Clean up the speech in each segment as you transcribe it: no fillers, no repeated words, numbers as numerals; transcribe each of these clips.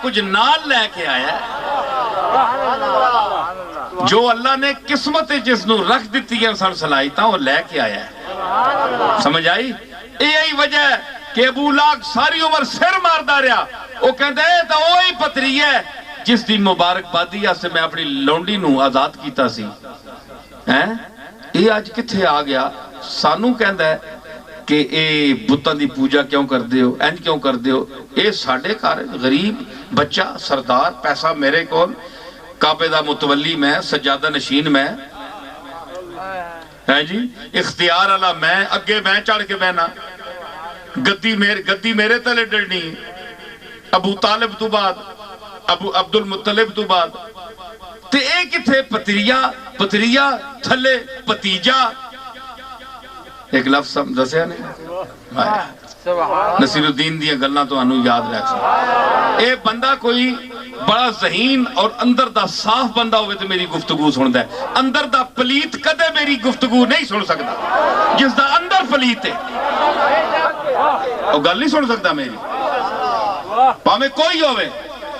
کچھ نال لے کے آیا جو اللہ نے قسمت جس نو رکھ دیتی ہے سن صلاحیتاں وہ لے کے آیا ہے. سمجھ آئی؟ یہی وجہ ہے کہ ابو لاغ ساری عمر سر ماردا رہا. وہ کہندا ہے تے وہی پتری ہے جس دی مبارکبادی سے میں اپنی لونڈی نو آزاد کیتا سی. ہیں یہ اج کتھے آ گیا؟ سانو کہندا ہے کہ اے بتاں دی پوجا کیوں کر دے ہو، اینج کیوں کر دے ہو؟ اے ساڑھے کار غریب بچہ سردار، پیسہ میرے کول، کعبے دا متولی میں، سجادہ نشین میں ہے جی، اختیار اللہ میں، اگے میں چڑھ کے بہنا، گدی میرے تلے ڈرنی، ابو طالب تو بعد، ابو عبد المطلب تو بعد. تے اے کتھے پتریا تھلے پتیجا. ایک لفظ دسیا نہیں نصیر الدین دیا گلنا تو انہوں یاد رکھ سکتا. اے بندہ کوئی بڑا ذہین اور اندر دا صاف بندہ ہوئے تو میری گفتگو سنتا ہے. اندر دا پلیت کدے میری گفتگو نہیں سن سکتا. جس دا اندر پلیت ہے وہ گل نہیں سن سکتا میری. پاہمیں کوئی ہوئے،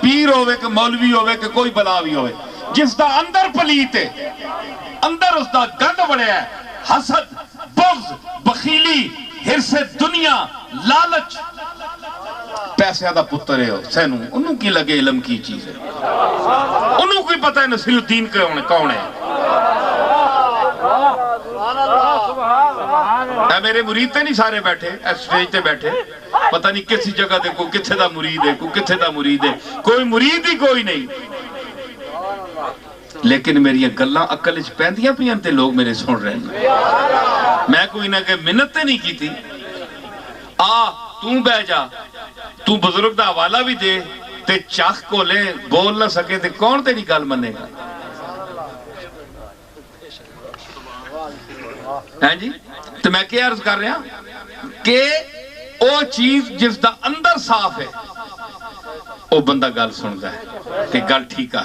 پیر ہوئے کہ مولوی ہوئے کہ کوئی بلاوی ہوئے، جس دا اندر پلیت ہے، اندر اس دا گند بڑے ہے، حسد، بغض، بخیلی، حرص دنیا، لالچ، پیسے دا پتر ہے سینوں انہوں کی لگے علم کی چیز ہے، انہوں کی پتہ ہے نصیر الدین کون ہے. اے میرے مرید تے نہیں سارے بیٹھے، اے سٹیج تے بیٹھے، پتہ نہیں کسی جگہ دے کوئی کتھے دا مرید ہے، کوئی کتھے دا مرید ہے، کوئی مرید ہی کوئی نہیں. لیکن میری گلاں عقل وچ پیندیاں پیاں تے لوگ میرے سن رہے ہیں. میں کوئی نہ کہ منت تے نہیں کی تھی. تو بہ جا، تو بزرگ دا حوالہ بھی دے تے چاخ کو لے بول نہ سکے تے کون تیری گل منے گا؟ ہیں جی؟ تو میں کیا عرض کر رہا کہ او چیز جس دا اندر صاف ہے او بندہ گل سنتا ہے کہ گل ٹھیک ہے.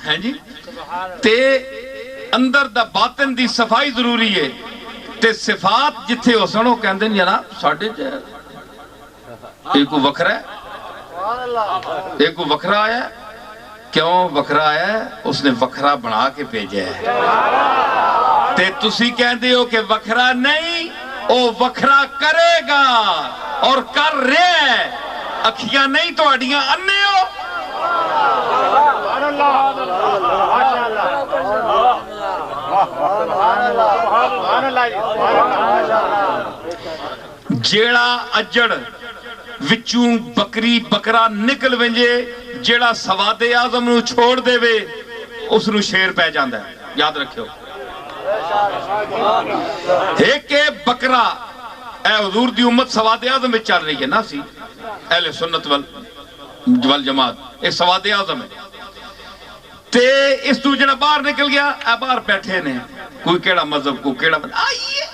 ہیں جی؟ تے اندر دا باطن دی صفائی ضروری ہے. تے صفات جتھے ہو سنو کہندے ہیں جناب ساڑھے ایک کو وکھرا ہے، ایک کو وکھرا آیا ہے. کیوں وکھرا آیا ہے؟ اس نے وکھرا بنا کے بھیجا ہے. تے تسی کہندے ہو کہ وکھرا نہیں، او وکھرا کرے گا اور کر رہے ہیں. اکھیاں نہیں تو اڈیاں انے ہو. جیڑا اجڑ وچوں بکری بکرا نکل ونجے، جیڑا سواد اعظم نو چھوڑ دے وے اس نو شیر پہ جاندہ ہے. یاد رکھو ایک بکرا اے حضور دی امت سواد اعظم میں چل رہی ہے نا سی اہل سنت والجماعت، ایک سواد اعظم ہے. تے اس تو جنہ باہر نکل گیا، اے باہر بیٹھے نے کوئی کیڑا مذہب کو کیڑا مذہب آئیے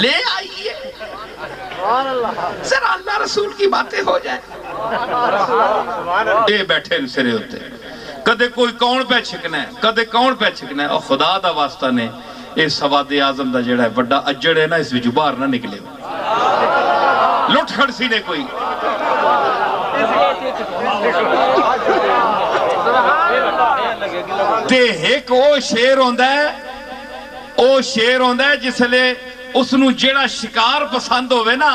لے آئیے ذرا اللہ رسول کی باتیں ہو جائیں. اے بیٹھے نے سرے ہوتے کدے کوئی کون پہ چھکنا ہے، کدے کون پہ چھکنا ہے. اور خدا دا واسطہ نے اے سواد اعظم دا جڑا ہے بڑا اجڑ ہے نا، اس وچ باہر نہ نکلے لٹ کھڑ سی نے کوئی. تے ایک او شیر ہوندہ ہے، او شیر ہوندہ ہے جس لئے اس نو جیڑا شکار پسند ہوئے نا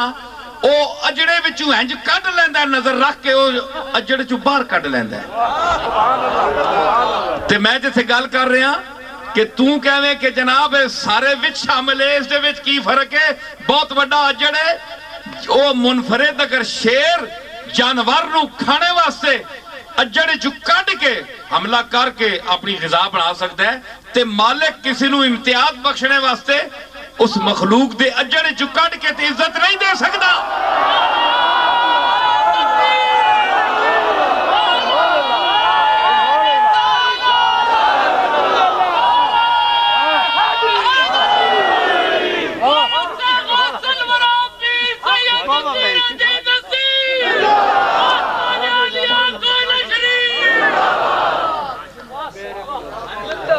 او اجڑے وچوں ہنج کٹ لیندہ ہے، نظر رکھ کے او اجڑے چوں باہر کٹ لیندہ ہے. تے میں جیسے گال کر رہے ہیں کہ توں کہویں کہ جناب سارے وچ شامل ہے، اس دے وچ کی فرق ہے؟ بہت بڑا اجڑ ہے او منفرد اگر شیر جانور نو کھانے واسطے اجڑے چو کٹ کے حملہ کر کے اپنی غذا بنا سکتا ہے. تے مالک کسی نو امتیاز بخشنے واسطے اس مخلوق دے اجڑے چو کٹ کے تے عزت نہیں دے سکتا.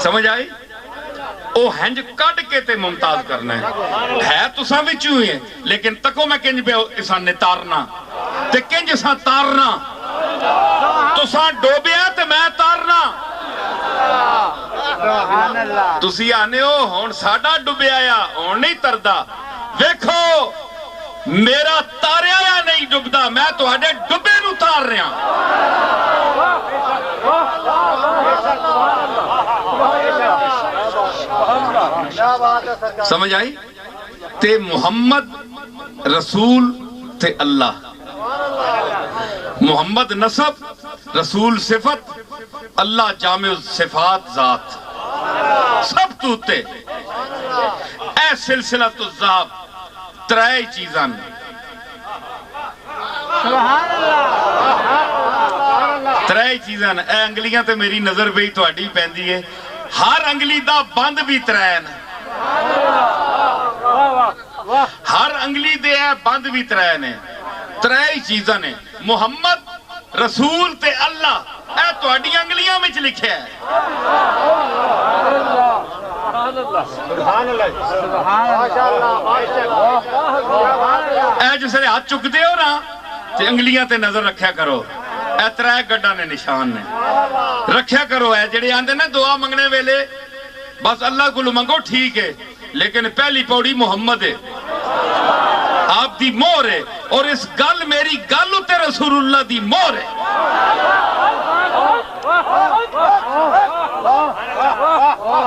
سمجھ آئی؟ او ہنج کٹ کے تے ممتاز کرنا ہے تساں وچوں ہی ہے لیکن تکو میں کنج پہ اسان نے تارنا تے کنج اسان تارنا تساں ڈوبیا تے میں تارنا تسی آنے ہو ہون ساڈا ڈوبیا یا ہون نہیں تردا ویکھو میرا تاریا یا نہیں ڈبدا میں تو آڈے ڈبے نو تار رہا سمجھ آئی تے محمد رسول تے اللہ محمد نسب رسول صفت اللہ جامع صفات ذات سب توتے اے سلسلہ تو ذاب ترائے چیزان ترائے چیزان اے انگلیاں تے میری نظر بھی تو اڈی پہندی ہے ہر انگلی دا بند بھی ترائے ہر انگلی دے ہے بند بھی ترائے نے ترائے چیزاں نے محمد رسول تے اللہ اے تو اڈی انگلیاں میں لکھے ہے اے جسے ہاتھ چک دے ہو نا تے انگلیاں تے نظر رکھیا کرو اے ترائے گڑا نے نشان نے رکھیا کرو اے جڑے آندے نا دعا منگنے ویلے بس اللہ کو منگو ٹھیک ہے لیکن پہلی پوڑی محمد ہے آپ دی مور ہے اور اس گل میری گل تے رسول اللہ دی مور ہے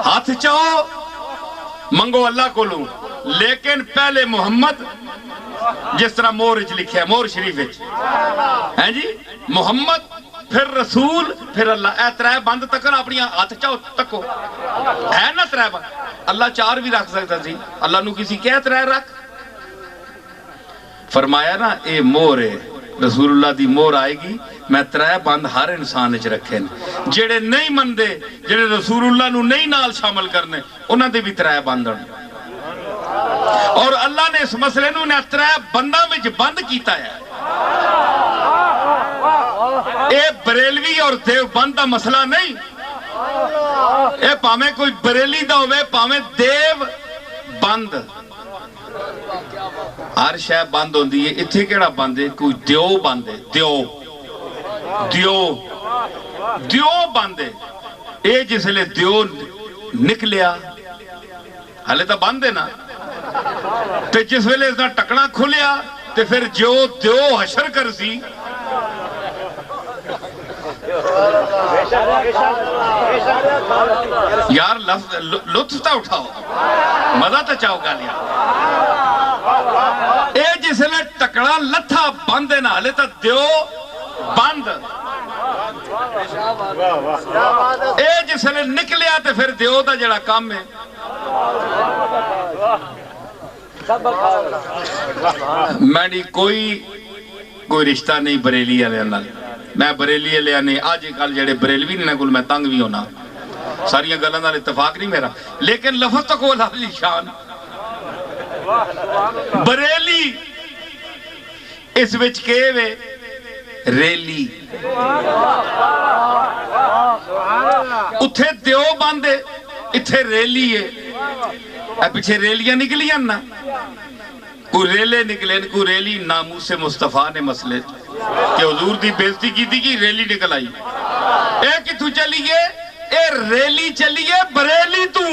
ہاتھ چاہو منگو اللہ کو لوں لیکن پہلے محمد جس طرح مور لکھا ہے مور شریف ہے جی محمد پھر رسول پھر اللہ اے ترائے بند تکن اپنی ہاتھ چاہو تکو ہے نا ترائے بند اللہ چار بھی رکھ سکتا تھی اللہ نو کسی کہہ ترائے رکھ فرمایا نا اے مور ہے رسول اللہ دی مور آئے گی میں ترائے بند ہر انسان اچھ رکھے جڑے نہیں مندے جڑے رسول اللہ نو نہیں نال شامل کرنے انہاں دے بھی ترائے بند اور اللہ نے اس مسئلے نو نے ترائے بندہ میں بند کیتا ہے اے بریلوی اور دیوبند دا مسئلہ نہیں اے پامیں کوئی بریلی دا ہوئے پامیں دیو بند ہر شے بند ہوندی ہے اتھے کیڑا بند ہے کوئی دیو بند ہے دیو بند ہے اے جس لئے دیو نکلیا حالے تا بند ہے نا تے جس ویلے اس نے ٹکڑا کھولیا تے پھر جو دیو حشر کر سی یار لطف تا اٹھاؤ مزہ تا چاہو گا لیا اے جس نے ٹکڑا لتھا بند ہے نا لے تا دیو بند اے جس نے نکلیا تے پھر دیو دا جڑا کام ہے میں کوئی رشتہ نہیں بریلی ہے لینا میں بریلی ہے لینا آج کل جڑے بریلوی نہیں کل میں تنگ بھی ہونا ساریاں گلوں نال اتفاق نہیں میرا لیکن لفظ تک وہ لفظی شان بریلی اس وچ کے وے ریلی اتھے دیو باندے اتھے ریلی ہے اے پیچھے ریلیاں نکلیاں نا کوئی ریلے نکلے کوئی ریلی ناموس مصطفیٰ نے مسئلے کہ حضور دی بیزتی کی تھی کہ ریلی نکل آئی اے کہ تو چلیے اے ریلی چلیے بریلی تو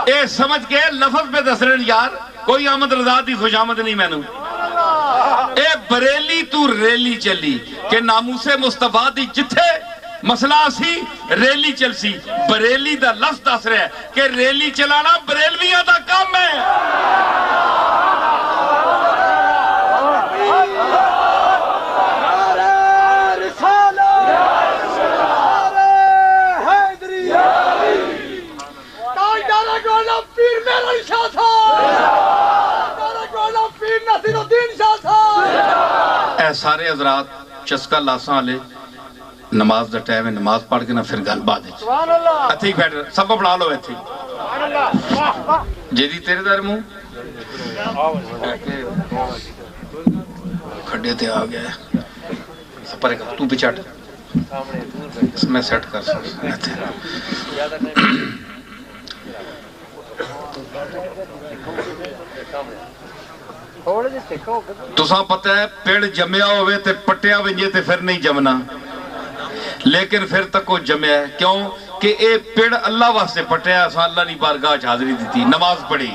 اے سمجھ کے لفظ پہ دسرن یار کوئی آمد رضا دی خوش آمد نہیں میں نو اے بریلی تو ریلی چلی کہ ناموس مصطفیٰ دی جتھے مسئلہ سی ریلی چل سی بریلی دا لفظ دس رہا ہے کہ ریلی چلانا بریلویاں دا کام ہے اے سارے حضرات چسکا لاساں آلے نماز دا ٹائم ہے نماز پڑھ کے نہ پھر گل بات ہے اتھی بیٹھ سب بنا لو اتھی جیدی تیرے دار موں کھڑے تے آ گیا ہے سپرے کا تو پچھاٹ میں سیٹ کر سکتا تساں پتہ ہے پیڑ جمیا ہوئے تے پٹیا ونجے تے پھر نہیں جمنا، لیکن پھر تک وہ جمیا ہے کیوں کہ اے پیڑ اللہ واسطے پٹیا، اساں اللہ نے بارگاہ چ حاضری دیتی، نماز پڑھی،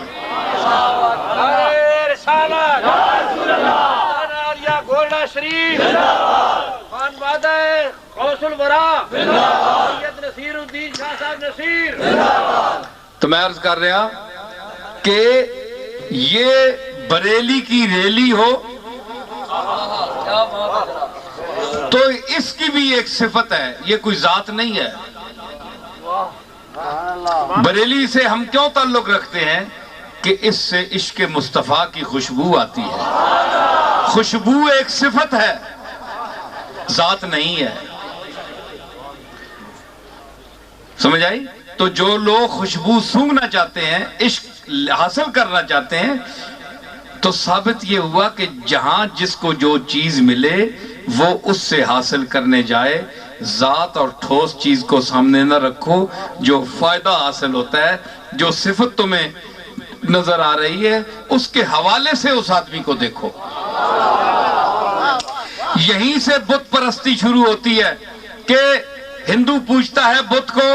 گولڈا شریف خان بادہ غوث الورا سید نصیر الدین شاہ صاحب نصیر۔ تو میں عرض کر رہا کہ یہ بریلی کی ریلی ہو تو اس کی بھی ایک صفت ہے، یہ کوئی ذات نہیں ہے۔ بریلی سے ہم کیوں تعلق رکھتے ہیں کہ اس سے عشق مصطفیٰ کی خوشبو آتی ہے، خوشبو ایک صفت ہے، ذات نہیں ہے، سمجھ آئی؟ تو جو لوگ خوشبو سونگنا چاہتے ہیں، عشق حاصل کرنا چاہتے ہیں، تو ثابت یہ ہوا کہ جہاں جس کو جو چیز ملے وہ اس سے حاصل کرنے جائے، ذات اور ٹھوس چیز کو سامنے نہ رکھو، جو فائدہ حاصل ہوتا ہے، جو صفت تمہیں نظر آ رہی ہے، اس کے حوالے سے اس آدمی کو دیکھو۔ یہیں سے بت پرستی شروع ہوتی ہے کہ ہندو پوچھتا ہے بت کو،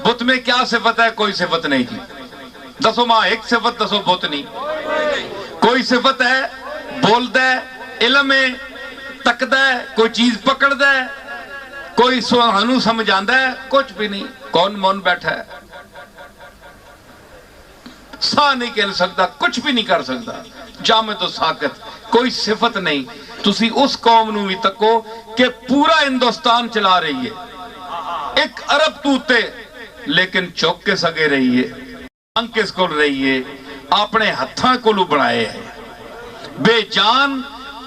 بت میں کیا صفت ہے؟ کوئی صفت نہیں تھی، دسو ماں ایک صفت دسو بت نہیں، کوئی صفت ہے؟ بول دے، علم ہے، تک دے، کوئی چیز پکڑ دے، کوئی سوہانو سمجھاندہ ہے، کچھ بھی نہیں، کون مون بیٹھا ہے، سا نہیں کہہ سکتا، کچھ بھی نہیں کر سکتا، جامد و ساکت، کوئی صفت نہیں۔ تسی اس قوم نو بھی تکو کہ پورا ہندوستان چلا رہی ہے، ایک عرب توتے لیکن چوک کے سگے رہی ہے، آنکھ کس کو رہی ہے، اپنے ہتھاں کو لو بڑھائے ہیں، بے جان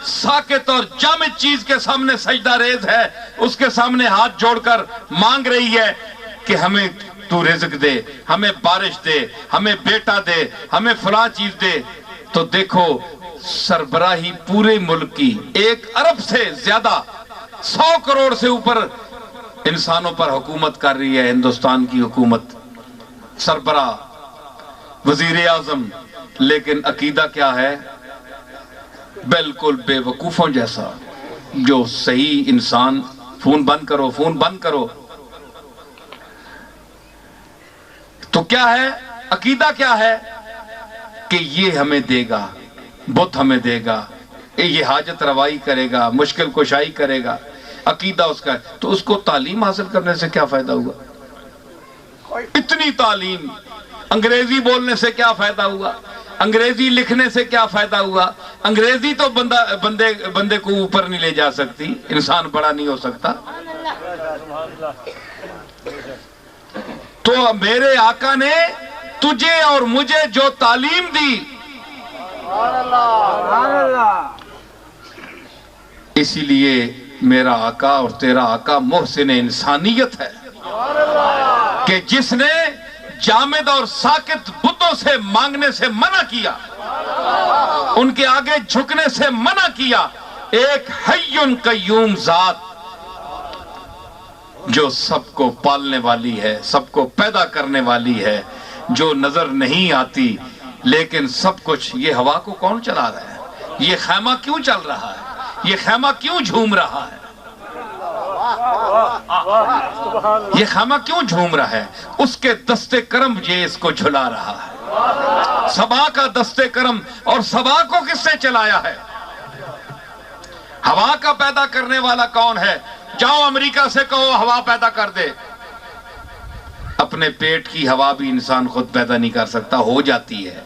ساکت اور جامد چیز کے سامنے سجدہ ریز ہے، اس کے سامنے ہاتھ جوڑ کر مانگ رہی ہے کہ ہمیں تو رزق دے، ہمیں بارش دے، ہمیں بیٹا دے، ہمیں فلاں چیز دے۔ تو دیکھو سربراہی پورے ملک کی 1 ارب سے زیادہ 100 کروڑ سے اوپر انسانوں پر حکومت کر رہی ہے ہندوستان کی حکومت، سربراہ، وزیر اعظم، لیکن عقیدہ کیا ہے؟ بالکل بے وقوفوں جیسا۔ جو صحیح انسان، فون بند کرو، فون بند کرو، تو کیا ہے عقیدہ؟ کیا ہے کہ یہ ہمیں دے گا، بت ہمیں دے گا، یہ حاجت روائی کرے گا، مشکل کشائی کرے گا، عقیدہ اس کا ہے۔ تو اس کو تعلیم حاصل کرنے سے کیا فائدہ ہوا؟ اتنی تعلیم، انگریزی بولنے سے کیا فائدہ ہوا؟ انگریزی لکھنے سے کیا فائدہ ہوا؟ انگریزی تو بندے کو اوپر نہیں لے جا سکتی، انسان بڑا نہیں ہو سکتا۔ تو میرے آقا نے تجھے اور مجھے جو تعلیم دی، اسی لیے میرا آقا اور تیرا آقا محسن انسانیت ہے کہ جس نے جامد اور ساکت بتوں سے مانگنے سے منع کیا، ان کے آگے جھکنے سے منع کیا، ایک حی قیوم ذات جو سب کو پالنے والی ہے، سب کو پیدا کرنے والی ہے، جو نظر نہیں آتی لیکن سب کچھ۔ یہ ہوا کو کون چلا رہا ہے؟ یہ خیمہ کیوں چل رہا ہے؟ یہ خیمہ کیوں جھوم رہا ہے؟ یہ خیمہ کیوں جھوم رہا ہے؟ اس کے دست کرم یہ اس کو جھلا رہا ہے، سبا کا دست کرم۔ اور سبا کو کس نے چلایا ہے؟ ہوا کا پیدا کرنے والا کون ہے؟ جاؤ امریکہ سے کہو ہوا پیدا کر دے، اپنے پیٹ کی ہوا بھی انسان خود پیدا نہیں کر سکتا، ہو جاتی ہے۔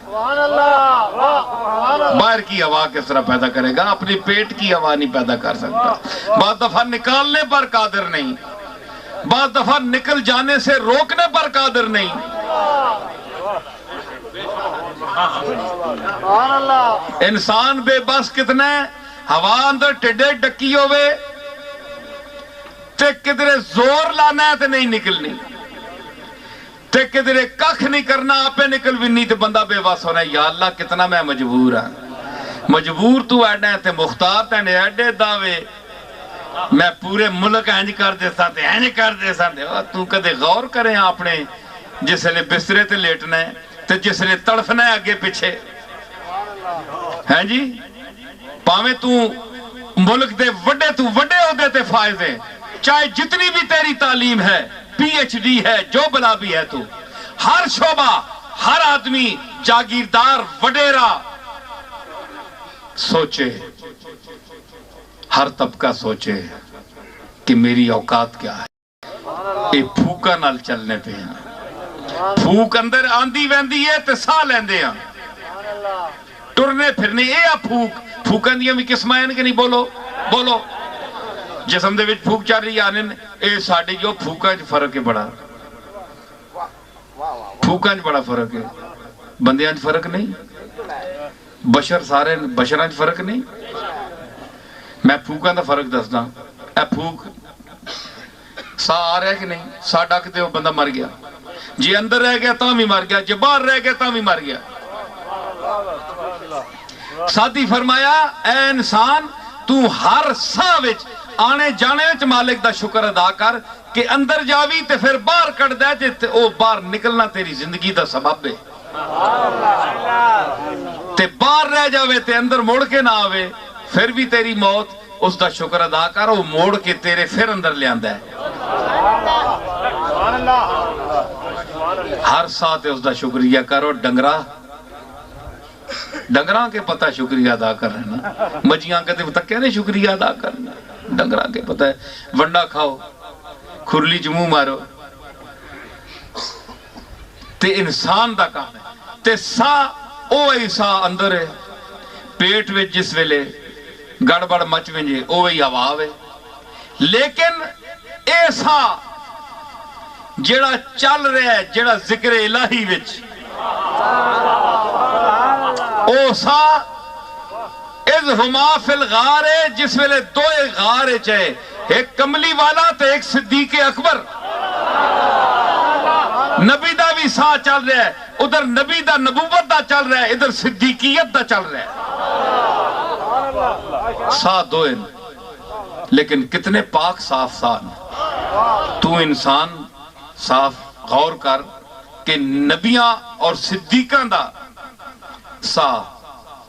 باہر کی ہوا کس طرح پیدا کرے گا؟ اپنے پیٹ کی ہوا نہیں پیدا کر سکتا۔ بعض دفعہ نکالنے پر قادر نہیں، بعض دفعہ نکل جانے سے روکنے پر قادر نہیں۔ انسان بے بس کتنا ہے؟ ہوا اندر ٹڈے ڈکی ہوئے تے کدھرے زور لانا ہے تے نہیں نکلنی، تے کدھرے کخ نہیں کرنا آپے نکل بھی نہیں، تے بندہ بے بس ہونا ہے۔ یا اللہ کتنا میں مجبور ہاں، مجبور تو ایڈا ہے تے مختار تے ایڈے دعوے میں پورے ملک انج کر دے ساتے انج کر دے ساتے تو کدے غور کریں اپنے جس لئے بسترے تے لیٹنا ہے تے جس لئے تڑفنا ہے اگے پیچھے ہیں جی پاویں تو ملک دے وڈے عہدے تے فائز ہے چاہے جتنی بھی تیری تعلیم ہے پی ایچ ڈی ہے جو بلا بھی ہے تو ہر شعبہ ہر آدمی جاگیردار وڈیرا سوچے ہر طبقہ سوچے کہ میری اوقات کیا ہے اے پھوکا نال چلنے پہ ہیں پھوک اندر آندی ویندی ہے تے ساہ لیندے ہیں ٹرنے پھرنے اے پھوکن دیاں بھی قسمائیں کہ نہیں بولو جسم دے وچ پھوک چل رہی آنے اے ساڑھے جو پھوکاں جو فرق ہے بڑا پھوکاں جو بڑا فرق ہے بندیاں جو فرق نہیں بشر سارے بشراں جو فرق نہیں میں پھوکاں دا فرق دستا اے پھوک سا آ رہا ہے کہ نہیں سا ڈاکتے ہو بندہ مر گیا جی اندر رہ گیا تاں بھی مر گیا جی باہر رہ گیا تاں بھی مر گیا ساتھی فرمایا اے انسان تو ہر ساہ وچ آنے جانے وچ مالک دا شکر ادا کر کہ اندر جاوی تے پھر باہر کٹ دے تے او باہر نکلنا تیری زندگی دا سبب ہے تے باہر رہ جاوے تے اندر موڑ کے نہ آوے پھر بھی تیری موت اس دا شکر ادا کر وہ موڑ کے تیرے پھر اندر لے آندہ ہے ہر ساتھ اس دا شکریہ کرو ڈنگراں کے پتہ شکریہ ادا کر رہے نا مجیاں کہتے ہیں تک کہنے شکریہ ادا کرنا ڈنگراں کے پتہ ہے ونڈا کھاؤ کھرلی جموں مارو تے انسان دا کام ہے تے سا او ایسا اندر ہے پیٹ میں جس ویلے گڑبڑ مچ ونجے او وہی ہوا ہے لیکن ایسا جڑا چل رہا ہے جڑا ذکر الہی وچ او سا اذ ہما فی الغار ہے جس ویلے دو غار چاہے ایک کملی والا تے ایک صدیق اکبر نبی دا بھی سا چل رہا ہے ادھر نبی دا نبوت دا چل رہا ہے ادھر صدیقیت دا چل رہا ہے سا دو ان لیکن کتنے پاک صاف سان تو انسان صاف غور کر کہ نبیاں اور صدیقاں دا سا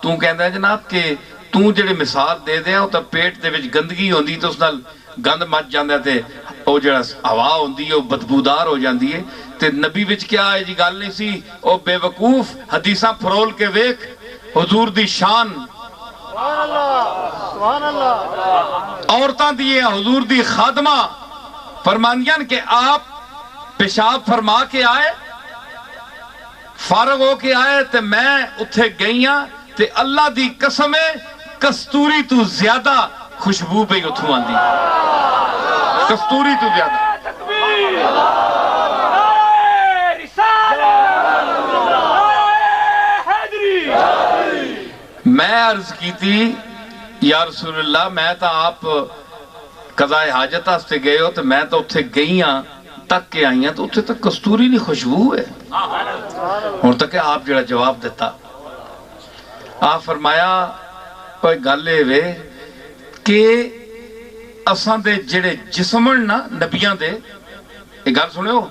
تو کہندہ ہے جناب کہ تو جڑے مثال دے دیا تو پیٹ دے وچ گندگی ہوندی تو اس نال گند مچ جاندہ تے او جڑا ہوا ہوندی ہے وہ بدبودار ہو جاندی ہے تے نبی وچ کیا ہے جی گل نہیں سی او بے وقوف حدیثاں پھرول کے ویک حضور دی شان عورتاں دیئے حضور دی خادمہ فرماندیاں کہ آپ پیشاب فرما کے آئے فارغ ہو کے آئے تے میں اتھے گئیاں تے اللہ دی قسم ہے کستوری تو زیادہ خوشبو پہ اتھوں آن دی کستوری تو زیادہ میں عرض کی تھی یا رسول اللہ میں تا آپ قضاء حاجت آستے گئے ہو تو میں تو اتھے گئیاں تک کے آئیاں تو اتھے تک کستوری نہیں خوشبو ہے اور تک کہ آپ جڑا جواب دیتا آپ فرمایا کوئی گالے وے کہ اساں دے جڑے جسمن نا نبیاں دے ایک گال سنے ہو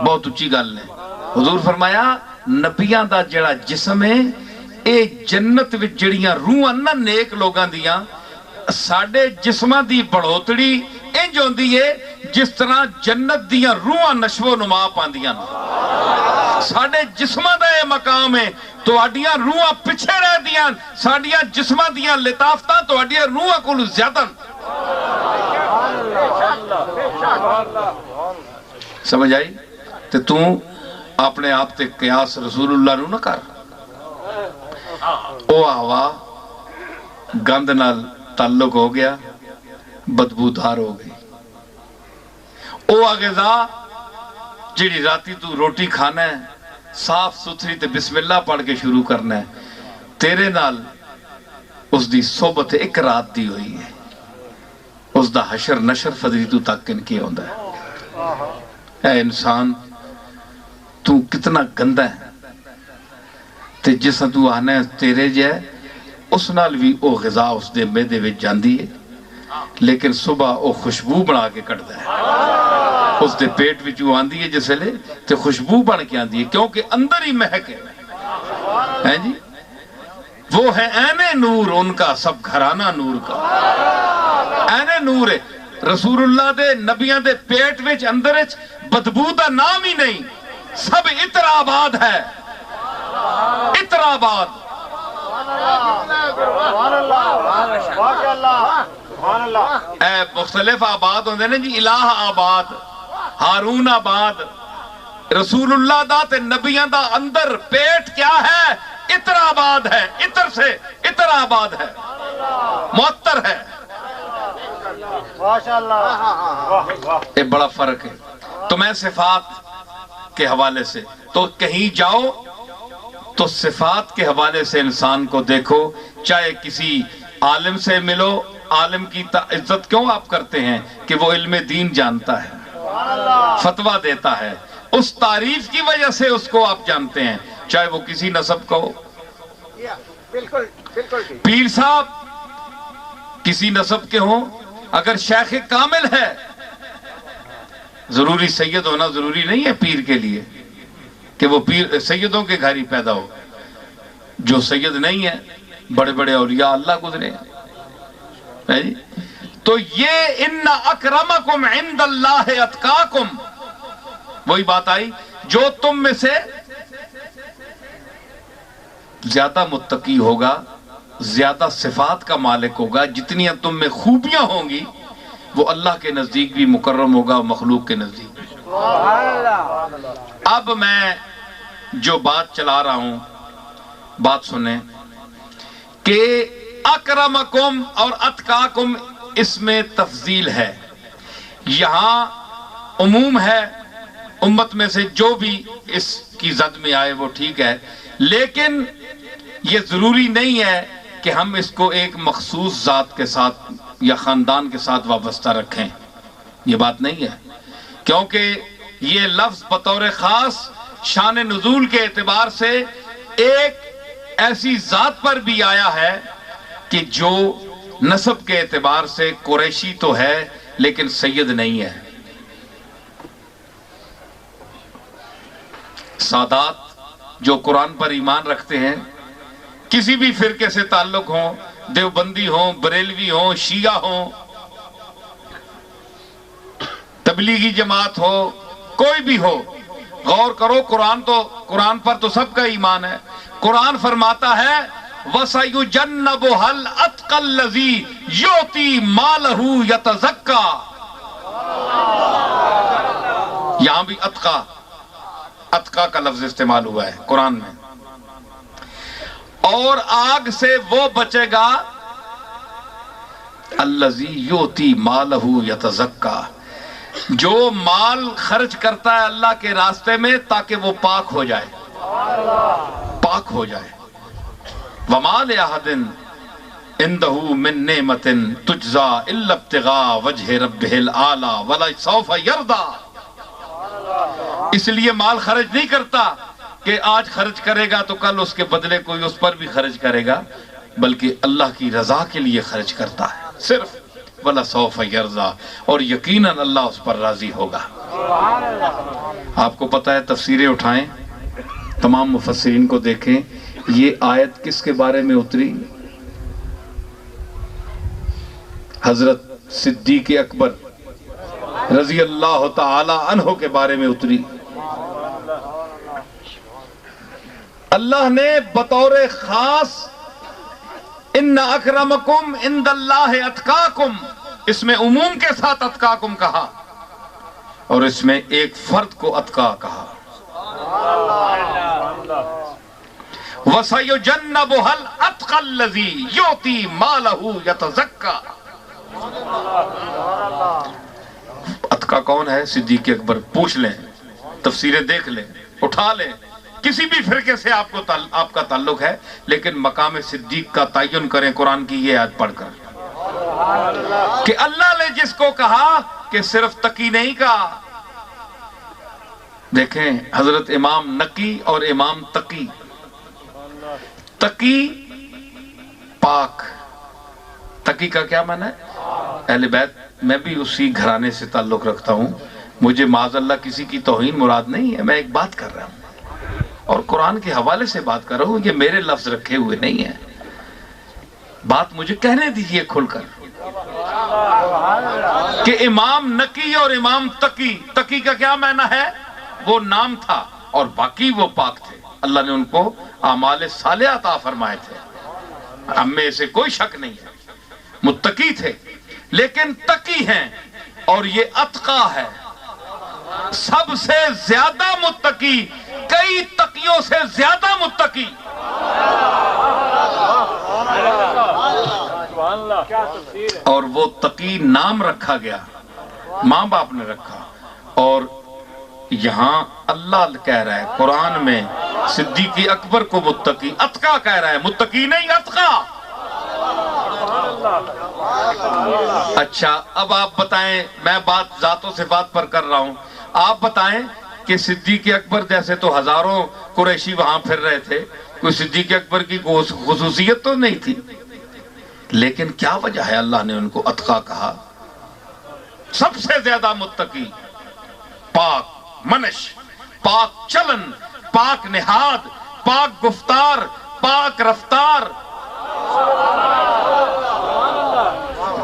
بہت اچھی گال ہے حضور فرمایا نبیاں دا جڑا جسم ہے اے جنت وچ جڑیاں روحاں نا نیک لوگاں دیاں ساڑھے جسماں دی بڑھوتڑی انج ہوندی ہے جس طرح جنت دیاں روحاں نشو و نما پاندیاں ساڑھے جسماں دا یہ مقام ہے تو اڈیاں روحاں پچھے رہ دیاں ساڑھیاں جسماں دیاں لطافتاں تو اڈیاں روحاں کو زیادہ سمجھ آئی تو تو اپنے آپ تے قیاس رسول اللہ نو نہ کر او ہوا گند نال تعلق ہو گیا بدبودار ہو گئی او غذا جڑی راتی تو روٹی کھانا ہے صاف ستھری تے بسم اللہ پڑھ کے شروع کرنا ہے تیرے نال اس دی صحبت ایک رات دی ہوئی ہے اس دا حشر نشر فضری تو تاکن کیا ہوندہ ہے اے انسان تو کتنا گندہ ہے تے جسا تو آنا ہے تیرے جائے اس نال بھی او غذا اس دے میدے وچ جاندی ہے لیکن صبح وہ خوشبو بنا کے کٹتا ہے، اس دے پیٹ وچ آندی ہے جس ویلے تے خوشبو بن کے آندی ہے، کیونکہ اندر ہی مہک ہے جی۔ وہ ہے عین نور، ان کا سب گھرانہ نور کا عین نور ہے۔ رسول اللہ دے نبیاں دے پیٹ وچ اندر وچ بدبو دا نام ہی نہیں، سب عطر آباد ہے، عطر آباد۔ اے مختلف آباد ہوندے نے جی، الہ آباد، ہارون آباد، رسول اللہ دا تے نبیاں دا اندر پیٹ کیا ہے؟ عطر آباد ہے، عطر سے عطر آباد ہے، معطر ہے۔ یہ بڑا فرق ہے۔ تو میں صفات کے حوالے سے تو کہیں جاؤ تو صفات کے حوالے سے انسان کو دیکھو، چاہے کسی عالم سے ملو، عالم کی عزت کیوں آپ کرتے ہیں؟ کہ وہ علم دین جانتا ہے، فتویٰ دیتا ہے، اس تعریف کی وجہ سے اس کو آپ جانتے ہیں، چاہے وہ کسی نسب کا ہو۔ پیر صاحب کسی نسب کے ہوں، اگر شیخ کامل ہے، ضروری سید ہونا ضروری نہیں ہے پیر کے لیے کہ وہ پیر سیدوں کے گھر ہی پیدا ہو۔ جو سید نہیں ہے، بڑے بڑے اولیاء اللہ گزرے ہیں۔ تو یہ ان اکرمکم عند اللہ اتقاکم، وہی بات آئی، جو تم میں سے زیادہ متقی ہوگا، زیادہ صفات کا مالک ہوگا، جتنی تم میں خوبیاں ہوں گی، وہ اللہ کے نزدیک بھی مکرم ہوگا اور مخلوق کے نزدیک بھی۔ اب میں جو بات چلا رہا ہوں، بات سنیں کہ اکرمکم اور اتقاکم اس میں تفضیل ہے، یہاں عموم ہے، امت میں سے جو بھی اس کی زد میں آئے وہ ٹھیک ہے، لیکن یہ ضروری نہیں ہے کہ ہم اس کو ایک مخصوص ذات کے ساتھ یا خاندان کے ساتھ وابستہ رکھیں، یہ بات نہیں ہے، کیونکہ یہ لفظ بطور خاص شان نزول کے اعتبار سے ایک ایسی ذات پر بھی آیا ہے کہ جو نسب کے اعتبار سے قریشی تو ہے لیکن سید نہیں ہے۔ سادات جو قرآن پر ایمان رکھتے ہیں، کسی بھی فرقے سے تعلق ہوں، دیوبندی ہوں، بریلوی ہوں، شیعہ ہوں، تبلیغی جماعت ہو، کوئی بھی ہو، غور کرو، قرآن پر تو سب کا ایمان ہے۔ قرآن فرماتا ہے وَسَيُجَنَّبُهَا الْأَتْقَى الَّذِي يُؤْتِي مَالَهُ يَتَزَكَّى، یہاں بھی اتقا کا لفظ استعمال ہوا ہے قرآن میں۔ اور آگ سے وہ بچے گا الَّذِي يُؤْتِي مَالَهُ يَتَزَكَّى، جو مال خرچ کرتا ہے اللہ کے راستے میں تاکہ وہ پاک ہو جائے، پاک ہو جائے۔ وَمَا لِأَحَدٍ عِندَهُ مِن نِعْمَةٍ تُجْزَىٰ إِلَّا ابْتِغَاءَ وَجْهِ رَبِّهِ الْأَعْلَىٰ وَلَسَوْفَ يَرْضَىٰ، اس لیے مال خرچ نہیں کرتا کہ آج خرچ کرے گا تو کل اس کے بدلے کوئی اس پر بھی خرچ کرے گا، بلکہ اللہ کی رضا کے لیے خرچ کرتا ہے صرف، وَلَسَوْفَ يَرْضَىٰ، اور یقیناً اللہ اس پر راضی ہوگا۔ آپ کو پتہ ہے، تفسیریں اٹھائیں، تمام مفسرین کو دیکھیں، یہ آیت کس کے بارے میں اتری؟ حضرت صدیق اکبر رضی اللہ تعالی عنہ کے بارے میں اتری۔ اللہ نے بطور خاص ان اکرمکم عند اللہ اتقاکم، اس میں عموم کے ساتھ اتقاکم کہا، اور اس میں ایک فرد کو اتقا کہا۔ وَسَيُجَنَّبُهَا الْأَتْقَى الَّذِي يُؤْتِي مَالَهُ يَتَزَكَّى، اتقا کون ہے؟ صدیق اکبر۔ پوچھ لیں، تفسیریں دیکھ لیں، اٹھا لیں، کسی بھی فرقے سے آپ کا تعلق ہے، لیکن مقام صدیق کا تعین کریں قرآن کی یہ آیت پڑھ کر کہ اللہ نے جس کو کہا کہ صرف تقی نہیں کہا۔ دیکھیں حضرت امام نقی اور امام تقی، تقی پاک، تقی کا کیا معنی ہے؟ اہل بیت میں بھی اسی گھرانے سے تعلق رکھتا ہوں، مجھے معاذ اللہ کسی کی توہین مراد نہیں ہے، میں ایک بات کر رہا ہوں اور قرآن کے حوالے سے بات کر رہا ہوں، یہ میرے لفظ رکھے ہوئے نہیں ہیں، بات مجھے کہنے دیجئے کھل کر کہ امام نقی اور امام تقی، تقی کا کیا معنی ہے؟ وہ نام تھا اور باقی وہ پاک تھے، اللہ نے ان کو اعمال صالحہ عطا فرمائے تھے، ہم میں سے کوئی شک نہیں ہے، متقی تھے، لیکن تقی ہیں اور یہ اتقا ہے، سب سے زیادہ متقی، کئی تقیوں سے زیادہ متقی۔ اور وہ تقی نام رکھا گیا، ماں باپ نے رکھا، اور یہاں اللہ کہہ رہا ہے قرآن میں صدیق اکبر کو متقی، اتقا کہہ رہا ہے، متقی نہیں اتقا۔ اچھا اب آپ بتائیں، میں بات ذات و صفات پر کر رہا ہوں، آپ بتائیں کہ صدیق اکبر جیسے تو ہزاروں قریشی وہاں پھر رہے تھے، کوئی صدیق اکبر کی خصوصیت تو نہیں تھی، لیکن کیا وجہ ہے اللہ نے ان کو اتقا کہا؟ سب سے زیادہ متقی، پاک منش، پاک چلن، پاک نہاد، پاک گفتار، پاک رفتار،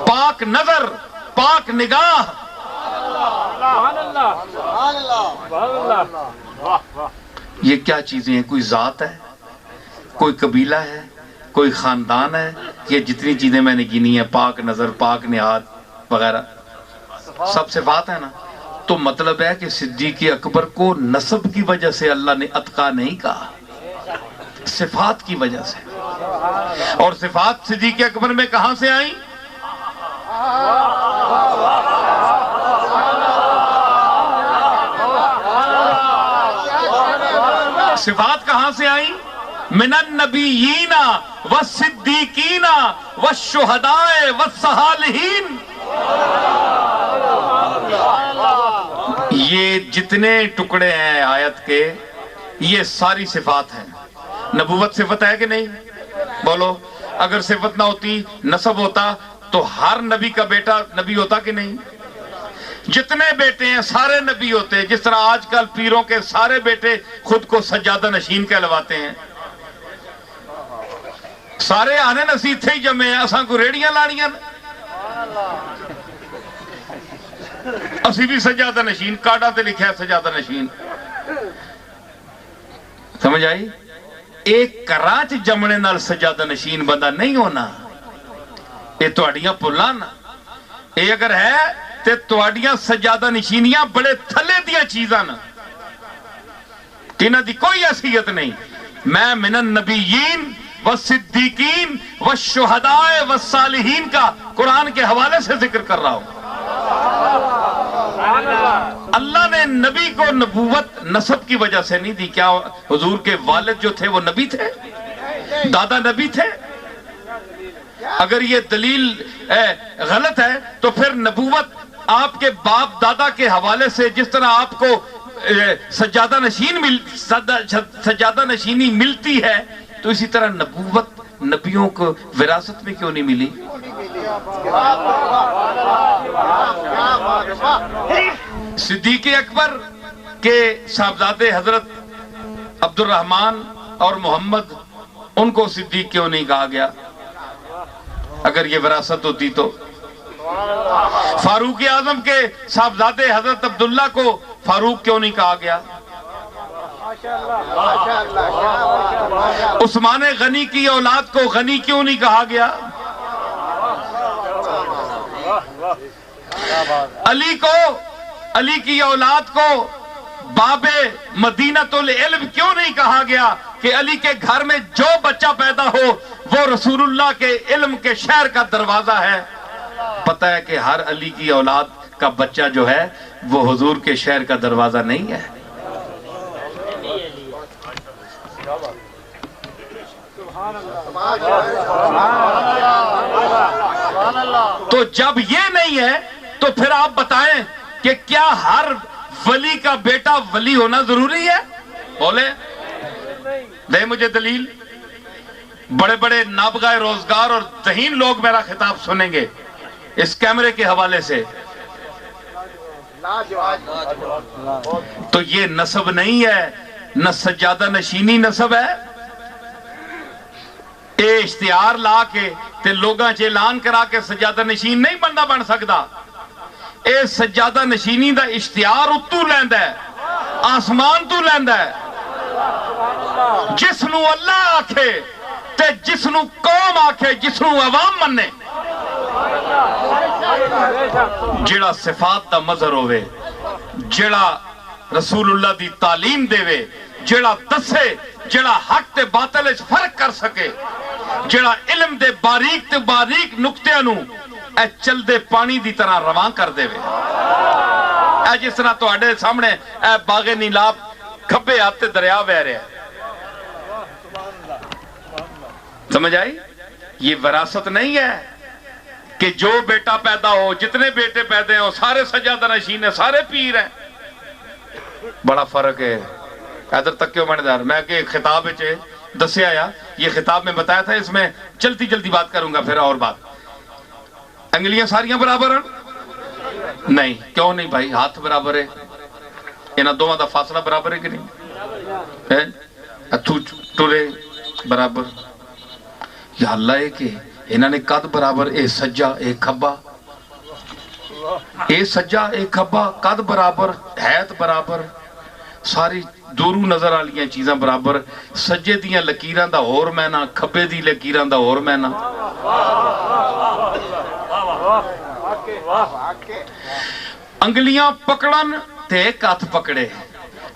پاک نظر، پاک نگاہ۔ یہ کیا چیزیں ہیں؟ کوئی ذات ہے، کوئی قبیلہ ہے، کوئی خاندان ہے؟ یہ جتنی چیزیں میں نے گنی ہیں، پاک نظر، پاک نہاد وغیرہ، سب صفات ہیں نا؟ تو مطلب ہے کہ صدیق اکبر کو نسب کی وجہ سے اللہ نے اتقا نہیں کہا، صفات کی وجہ سے۔ اور صفات صدیق اکبر میں کہاں سے آئیں؟ صفات کہاں سے آئیں؟ من النبیین والصدیقین والشہداء والصالحین۔ یہ جتنے ٹکڑے ہیں آیت کے، یہ ساری صفات ہیں۔ نبوت صفت ہے کہ نہیں؟ بولو، اگر صفت نہ ہوتی، نسب ہوتا تو ہر نبی کا بیٹا نبی ہوتا کہ نہیں؟ جتنے بیٹے ہیں سارے نبی ہوتے، جس طرح آج کل پیروں کے سارے بیٹے خود کو سجادہ نشین کہلواتے ہیں، سارے آنے نصیب تھے ہی جمع ہیں، اساں کو ریڑیاں لانیاں، اسی بھی سجادہ نشین، کارڈا تے لکھا ہے سجادہ نشین، سمجھ آئی؟ ایک کراچ جمنے نال سجادہ نشین بندہ نہیں ہونا، یہ تواڈیاں پلانا، یہ اگر ہے تے تواڈیاں سجادہ نشینیاں بڑے تھلے دیا چیزاں نا، تینہ دی کوئی حیثیت نہیں۔ میں من النبیین والصدیقین والشہداء والصالحین کا قرآن کے حوالے سے ذکر کر رہا ہوں۔ اللہ نے نبی کو نبوت نسب کی وجہ سے نہیں دی۔ کیا حضور کے والد جو تھے وہ نبی تھے؟ دادا نبی تھے؟ اگر یہ دلیل غلط ہے تو پھر نبوت آپ کے باپ دادا کے حوالے سے جس طرح آپ کو سجادہ نشینی ملتی ہے، تو اسی طرح نبوت نبیوں کو وراثت میں کیوں نہیں ملی؟ صدیق اکبر کے صاحبزادے حضرت عبد الرحمن اور محمد، ان کو صدیق کیوں نہیں کہا گیا اگر یہ وراثت ہوتی تو؟ فاروق اعظم کے صاحبزادے حضرت عبداللہ کو فاروق کیوں نہیں کہا گیا؟ عثمان غنی کی اولاد کو غنی کیوں نہیں کہا گیا؟ علی کی اولاد کو باب مدینۃ العلم کیوں نہیں کہا گیا کہ علی کے گھر میں جو بچہ پیدا ہو وہ رسول اللہ کے علم کے شہر کا دروازہ ہے؟ پتہ ہے کہ ہر علی کی اولاد کا بچہ جو ہے وہ حضور کے شہر کا دروازہ نہیں ہے۔ تو جب یہ نہیں ہے تو پھر آپ بتائیں کہ کیا ہر ولی کا بیٹا ولی ہونا ضروری ہے؟ بولے، دے مجھے دلیل۔ بڑے بڑے نابغہ روزگار اور ذہین لوگ میرا خطاب سنیں گے، اس کیمرے کے حوالے سے، تو یہ نسب نہیں ہے، نہ سجادہ نشینی نسب ہے۔ اے اشتہار لا کے تے لوگاں چ اعلان کرا کے سجادہ نشین نہیں بننا بن سکتا۔ اے سجادہ نشینی دا اشتہار اتو لیندا ہے، آسمان تو لیندا ہے۔ جس نو اللہ آکھے تے جس نو قوم آکھے، جس نو عوام منے، جڑا صفات دا مظہر ہوئے، جڑا رسول اللہ دی تعلیم دے وے، جڑا دسے، جڑا حق تے باطل اس فرق کر سکے، جڑا علم دے باریک تے باریک نقطیاں نو اے چل دے پانی دی طرح رواں کر دے وے۔ اے جس طرح تو اڈے سامنے اے باغ نیلاب کھبے آتے دریا بہ رہے ہیں، سمجھ آئی؟ یہ وراثت نہیں ہے کہ جو بیٹا پیدا ہو، جتنے بیٹے پیدا ہوں سارے سجادہ نشین ہیں، سارے پیر ہیں۔ بڑا فرق ہے۔ ادھر تک کیوں مندار میں کہ خطاب دسیا یا یہ خطاب میں بتایا تھا، اس میں چلتی جلدی بات کروں گا پھر اور بات۔ انگلیاں ساریاں برابر ہیں؟ نہیں، کیوں نہیں بھائی؟ ہاتھ برابر ہے، انہاں دوواں دا فاصلہ برابر ہے کہ نہیں؟ اتھو ٹرے برابر؟ یا اللہ ہے کہ انہاں نے قد برابر، اے سجا اے کھبا، اے سجا اے کھبا، قد برابر، حیت برابر، ساری دورو نظر آلیاں چیزاں برابر، سجے دیاں لکیراں دا اور مینا، کھبے دی لکیراں دا اور مینا۔ انگلیاں پکڑن تے ایک ہاتھ پکڑے،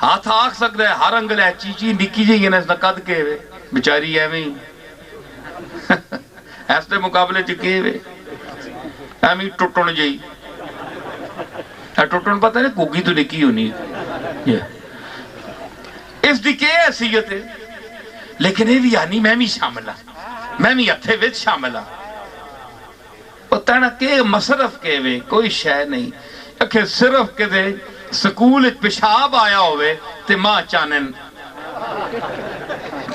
ہاتھ آکھ سکتا ہے ہر انگل ہے چیچی نکی جی انہیں نقد کے ہوئے بچاری ایویں ایسے مقابلے چکے ہوئے ایویں ٹوٹن جائی، ٹوٹن پتہ نہیں کوگی تو نکی ہونی اس دی کیا حیثیت ہے، لیکن یہ بھی آنی میں بھی شامل ہاں، میں بھی ہتھے وچ شامل ہاں۔ پتہ نہ کہ مصرف کے وے کوئی شے نہیں، کہ صرف کہ دے سکول پیشاب آیا ہوئے تے ماں چانن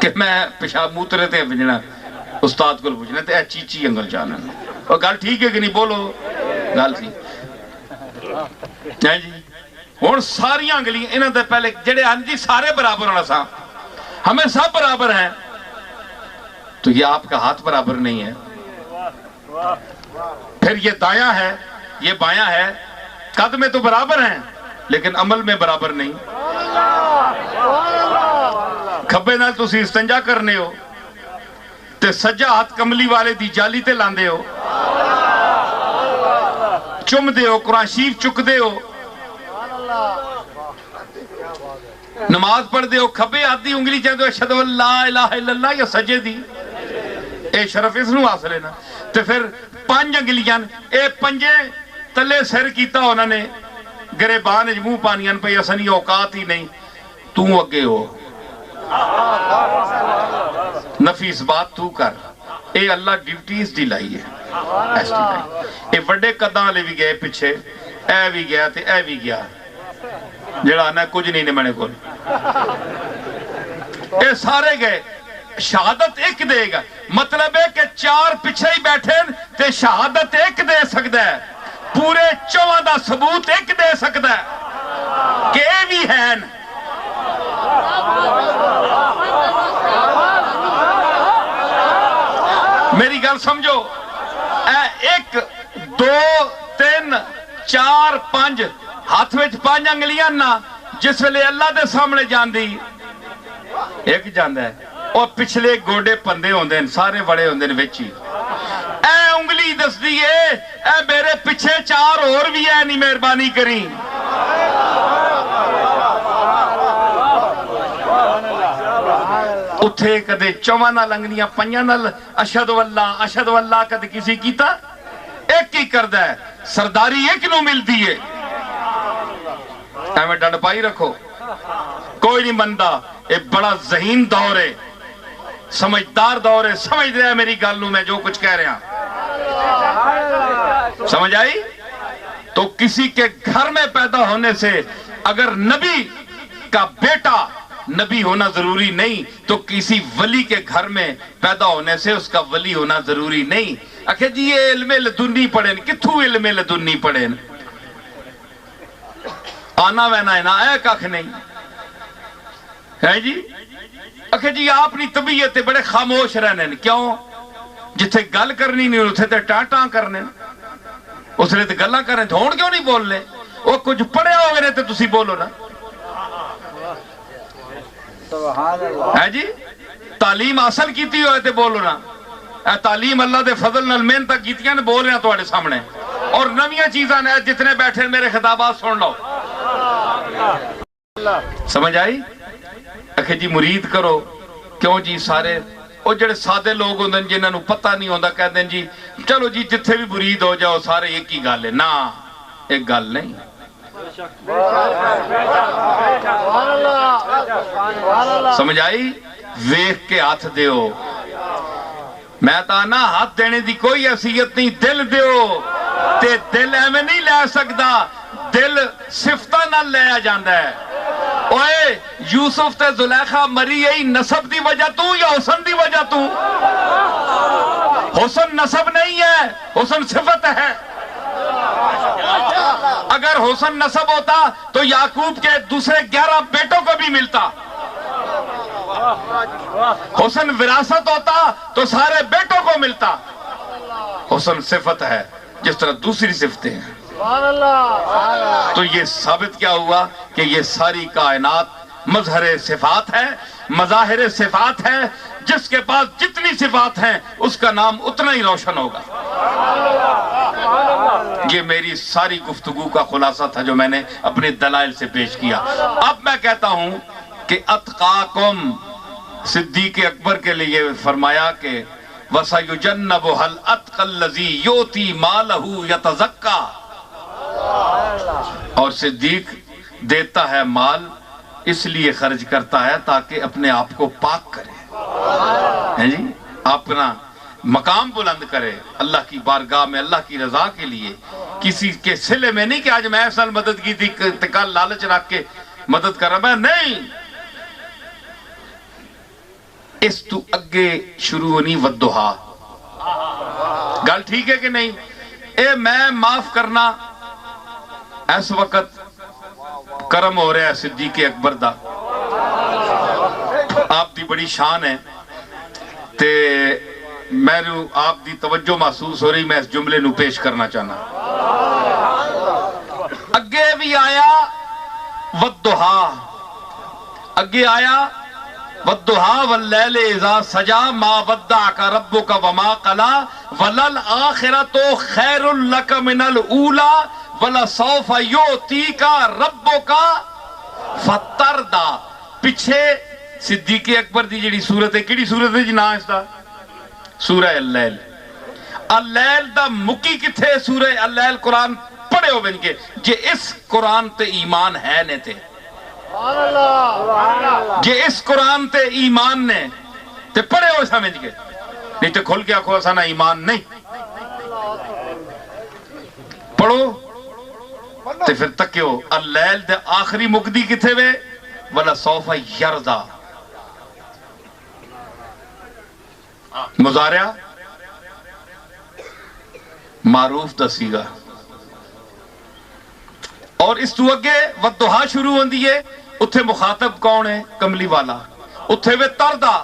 کہ میں پیشاب موترے تے بجنا استاد کو پوچھنا تے اے چیچی انگل چانن۔ اور گل ٹھیک ہے کہ نہیں؟ بولو گل سی جی۔ اور ساری انگلیاں انہاں دے پہلے جڑے ہن جی سارے برابر ہونا سا، ہمیں سب برابر ہیں، تو یہ آپ کا ہاتھ برابر نہیں ہے، پھر یہ دایاں ہے یہ بایاں ہے، قد میں تو برابر ہیں لیکن عمل میں برابر نہیں۔ کھبے نال تسی استنجا کرنے ہو تے سجا ہاتھ کملی والے دی جالی تے لاندے ہو، چم دے ہو، قرآن شریف چک دے ہو، نماز پڑھ دے ہو، کھبے ہاتھ دی انگلی چاہتے ہو اشہدو اللہ الہ الا اللہ، یا سجے دی اے شرف اس نو حاصل ہے نا۔ تے پھر پانچ انگلیاں اے پنجے تلے سر کیتا انہوں نے گریبان منہ پانیاں پہ اسنی اوقات ہی نہیں، تو اگے ہو، نفی اس بات تو کر، اے اللہ ڈیوٹیز دی لائی ہے، اے وڈے قداں لے بھی گئے پیچھے، اے بھی گیا تے اے بھی گیا، جڑا نا کچھ نہیں نے میں نے کول، اے سارے گئے، شہادت ایک دے گا، مطلب ہے کہ چار پیچھے ہی بیٹھے تے شہادت ایک دے سکتا ہے، پورے چواں دا ثبوت ایک دے سکتا ہے کہ اے بھی ہیں۔ میری گل سمجھو، اے ایک دو تین چار پانچ ہاتھ وچ پانچ انگلیاں نا، جس ویلے اللہ دے سامنے جان دی ایک جاندہ ہے، اور پچھلے گوڑے پندے ہوندے ہیں، سارے بڑے ہوندے ہیں وچی، اے انگلی دس دیئے اے میرے پچھے چار اور بھی ہے نہیں مہربانی کریں۔ اتھے کدے چواں نال انگلیاں پنجاں نال اشہدو اللہ کدے کسی کیتا، ایک ہی کردہ ہے، سرداری ایک نو مل دیئے، اے میں ڈنڈ پائی رکھو، کوئی نہیں بندہ، ایک بڑا ذہین دور ہے، سمجھدار دور ہے، سمجھ رہا ہے میری گالوں میں جو کچھ کہہ رہے ہیں، سمجھ آئی؟ تو کسی کے گھر میں پیدا ہونے سے اگر نبی کا بیٹا نبی ہونا ضروری نہیں، تو کسی ولی کے گھر میں پیدا ہونے سے اس کا ولی ہونا ضروری نہیں۔ آخر جی یہ علم لدنی پڑھیں کتھوں علم لدنی پڑھیں آنا وینا اینا اے کاکھ نہیں ہے جی آخر جی آپ نی طبیعت بڑے خاموش رہنے کیوں جتھے گل کرنی نہیں اتھے تے ٹاں ٹاں کرنے اس نے تے گلاں کرنے ہون کیوں نہیں بولنے وہ کچھ پڑھے ہو گئے تے تسی بولو نا ہے جی تعلیم حاصل کیتی ہوئے تے بولو نا اے تعلیم اللہ دے فضل نال محنت کیتیاں نے بول رہے ہیں تواڈے سامنے اور نویاں چیزاں نے جتنے بیٹھے میرے خطابات سن لو سمجھ آئی اکھے جی مرید کرو کیوں جی سارے وہ جڑے سادے لوگ ہوندے جنہاں نوں پتہ نہیں ہوندا کہندے ہیں جی چلو جی جتھے بھی مرید ہو جاؤ سارے ایک ہی گل ہے نا ایک گل نہیں سمجھ آئی ویکھ کے ہاتھ دیو میں تانا ہاتھ دینے دی کوئی حیثیت نہیں دل دیو تے دل ایویں نہیں لے سکدا دل صفتاں نال لیا جاندا ہے اوئے یوسف تے زلیخا مری ای نسب دی وجہ تو یا حسن دی وجہ تو حسن نسب نہیں ہے حسن صفت ہے اگر حسن نسب ہوتا تو یعقوب کے دوسرے 11 بیٹوں کو بھی ملتا حسن وراثت ہوتا تو سارے بیٹوں کو ملتا حسن صفت ہے جس طرح دوسری صفتیں ہیں تو یہ ثابت کیا ہوا کہ یہ ساری کائنات مظہر صفات ہے مظاہر صفات ہے جس کے پاس جتنی صفات ہیں اس کا نام اتنا ہی روشن ہوگا یہ میری ساری گفتگو کا خلاصہ تھا جو میں نے اپنے دلائل سے پیش کیا اب میں کہتا ہوں کہ اتقاکم صدیق اکبر کے لیے فرمایا کہ وَسَيُجَنَّبُهَا الْأَتْقَى الَّذِي يُؤْتِي مَالَهُ يَتَزَكَّى اور صدیق دیتا ہے مال اس لیے خرچ کرتا ہے تاکہ اپنے آپ کو پاک کرے جی اپنا مقام بلند کرے اللہ کی بارگاہ میں اللہ کی رضا کے لیے کسی کے صلے میں نہیں کہ آج میں ایسا مدد کی تھی کل لالچ رکھ کے مدد کر رہا میں نہیں اس تو اگے شروع ہونی ودہا گل ٹھیک ہے کہ نہیں اے میں معاف کرنا اس وقت کرم ہو رہا ہے صدیق اکبر دا آپ دی بڑی شان ہے تے میں آپ دی توجہ محسوس ہو رہی میں اس جملے نو پیش کرنا چاہنا اگے بھی آیا ودہا اگے آیا ودہا واللیل اذا سجا ما ودعک ربک وما قلا وللآخرۃ خیر لک من الاولی وَلَسَوْفَ يُؤْتِيكَ رَبُّكَ فَتَرْضَى پیچھے صدیق اکبر دی جڑی صورت ہے کیڑی صورت ہے جی نا اس دا سورہ اللیل اللیل دا مکی کتھے سورہ اللیل قرآن پڑھے ہو بن کے جے اس قرآن تے ایمان ہے نے تے جے اس قرآن تے ایمان نے تے پڑھے ہو سمجھ کے نہیں تے کھل کے آکھو اسانا ایمان نہیں پڑھو تے پھر تکیو اللیل دے آخری مقدی کتھے وے وَلَسَوْفَ يَرْضَى مضارع معروف دسیگا اور اس تو اگے ودہا شروع ہوں دیئے اتھے مخاطب کون ہے کملی والا اتھے وے تردہ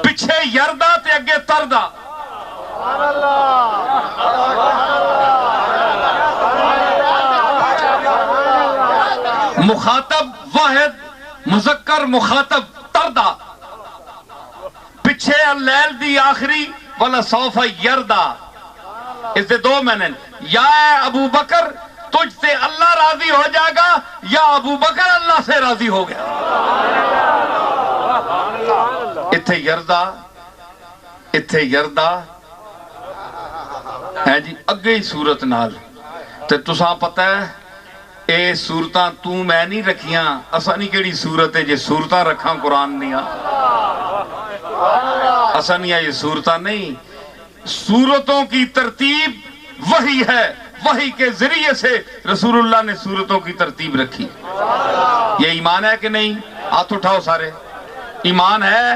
پچھے یردہ تے اگے تردہ مخاطب واحد مذکر مخاطب تردہ پچھے اللیل دی آخری وَلَسَوْفَ يَرْضَى اس دے دو معنی یا ابو بکر تجھ سے اللہ راضی ہو جائے گا یا ابو بکر اللہ سے راضی ہو گیا اتھے یردہ ہے جی اگے ہی صورت نال تے تساں پتہ ہے اے صورتاں تو میں نہیں رکھیاں اسا نہیں کیڑی صورت ہے جے صورتاں رکھاں قرآن نہیں اسا نہیں ہے یہ صورتاں نہیں صورتوں کی ترتیب وہی ہے وہی کے ذریعے سے رسول اللہ نے صورتوں کی ترتیب رکھی یہ ایمان ہے کہ نہیں ہاتھ اٹھاؤ سارے ایمان ہے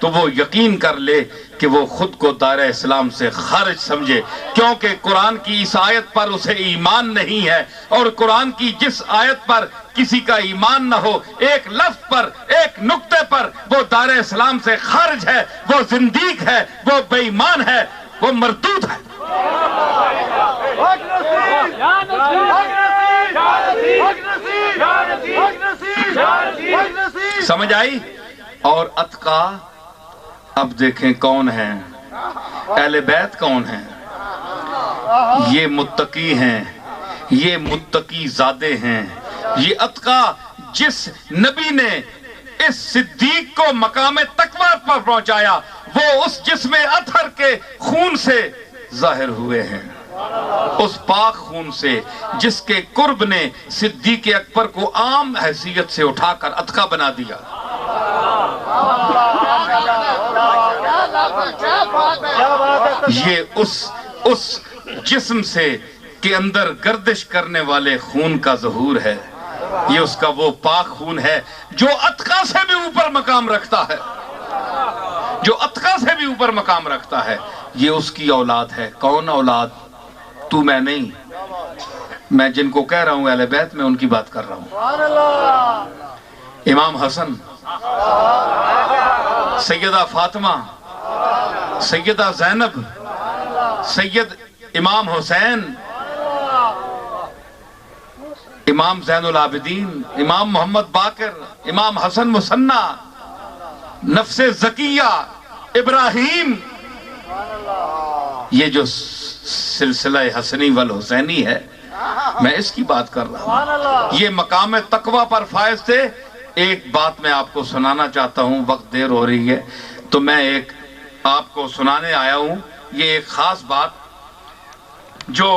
تو وہ یقین کر لے کہ وہ خود کو دائرہ اسلام سے خارج سمجھے، کیونکہ قرآن کی اس آیت پر اسے ایمان نہیں ہے، اور قرآن کی جس آیت پر کسی کا ایمان نہ ہو، ایک لفظ پر، ایک نقطے پر، وہ دائرہ اسلام سے خارج ہے، وہ زندیق ہے، وہ بے ایمان ہے، وہ مردود ہے۔ سمجھ آئی؟ اور اتقا اب دیکھیں کون ہیں، اہل بیت کون ہیں؟ یہ متقی ہیں، یہ متقی زادے ہیں، یہ اتقا جس نبی نے اس صدیق کو مقام تقویٰ پر پہنچایا، وہ اس جسم اطہر کے خون سے ظاہر ہوئے ہیں، اس پاک خون سے جس کے قرب نے صدیق اکبر کو عام حیثیت سے اٹھا کر اتقا بنا دیا۔ یہ اس جسم سے کے اندر گردش کرنے والے خون کا ظہور ہے، یہ اس کا وہ پاک خون ہے جو اتقا سے بھی اوپر مقام رکھتا ہے، جو اتقا سے بھی اوپر مقام رکھتا ہے۔ یہ اس کی اولاد ہے۔ کون اولاد؟ تو میں نہیں، میں جن کو کہہ رہا ہوں اہل بیت، میں ان کی بات کر رہا ہوں۔ امام حسن، سیدہ فاطمہ، سیدہ زینب، سید امام حسین، امام زین العابدین، امام محمد باقر، امام حسن مثنیٰ، نفس زکیہ، ابراہیم، یہ جو سلسلہ حسنی والحسینی ہے، میں اس کی بات کر رہا ہوں۔ یہ مقام تقویٰ پر فائز تھے۔ ایک بات میں آپ کو سنانا چاہتا ہوں، وقت دیر ہو رہی ہے تو میں ایک آپ کو سنانے آیا ہوں۔ یہ ایک خاص بات جو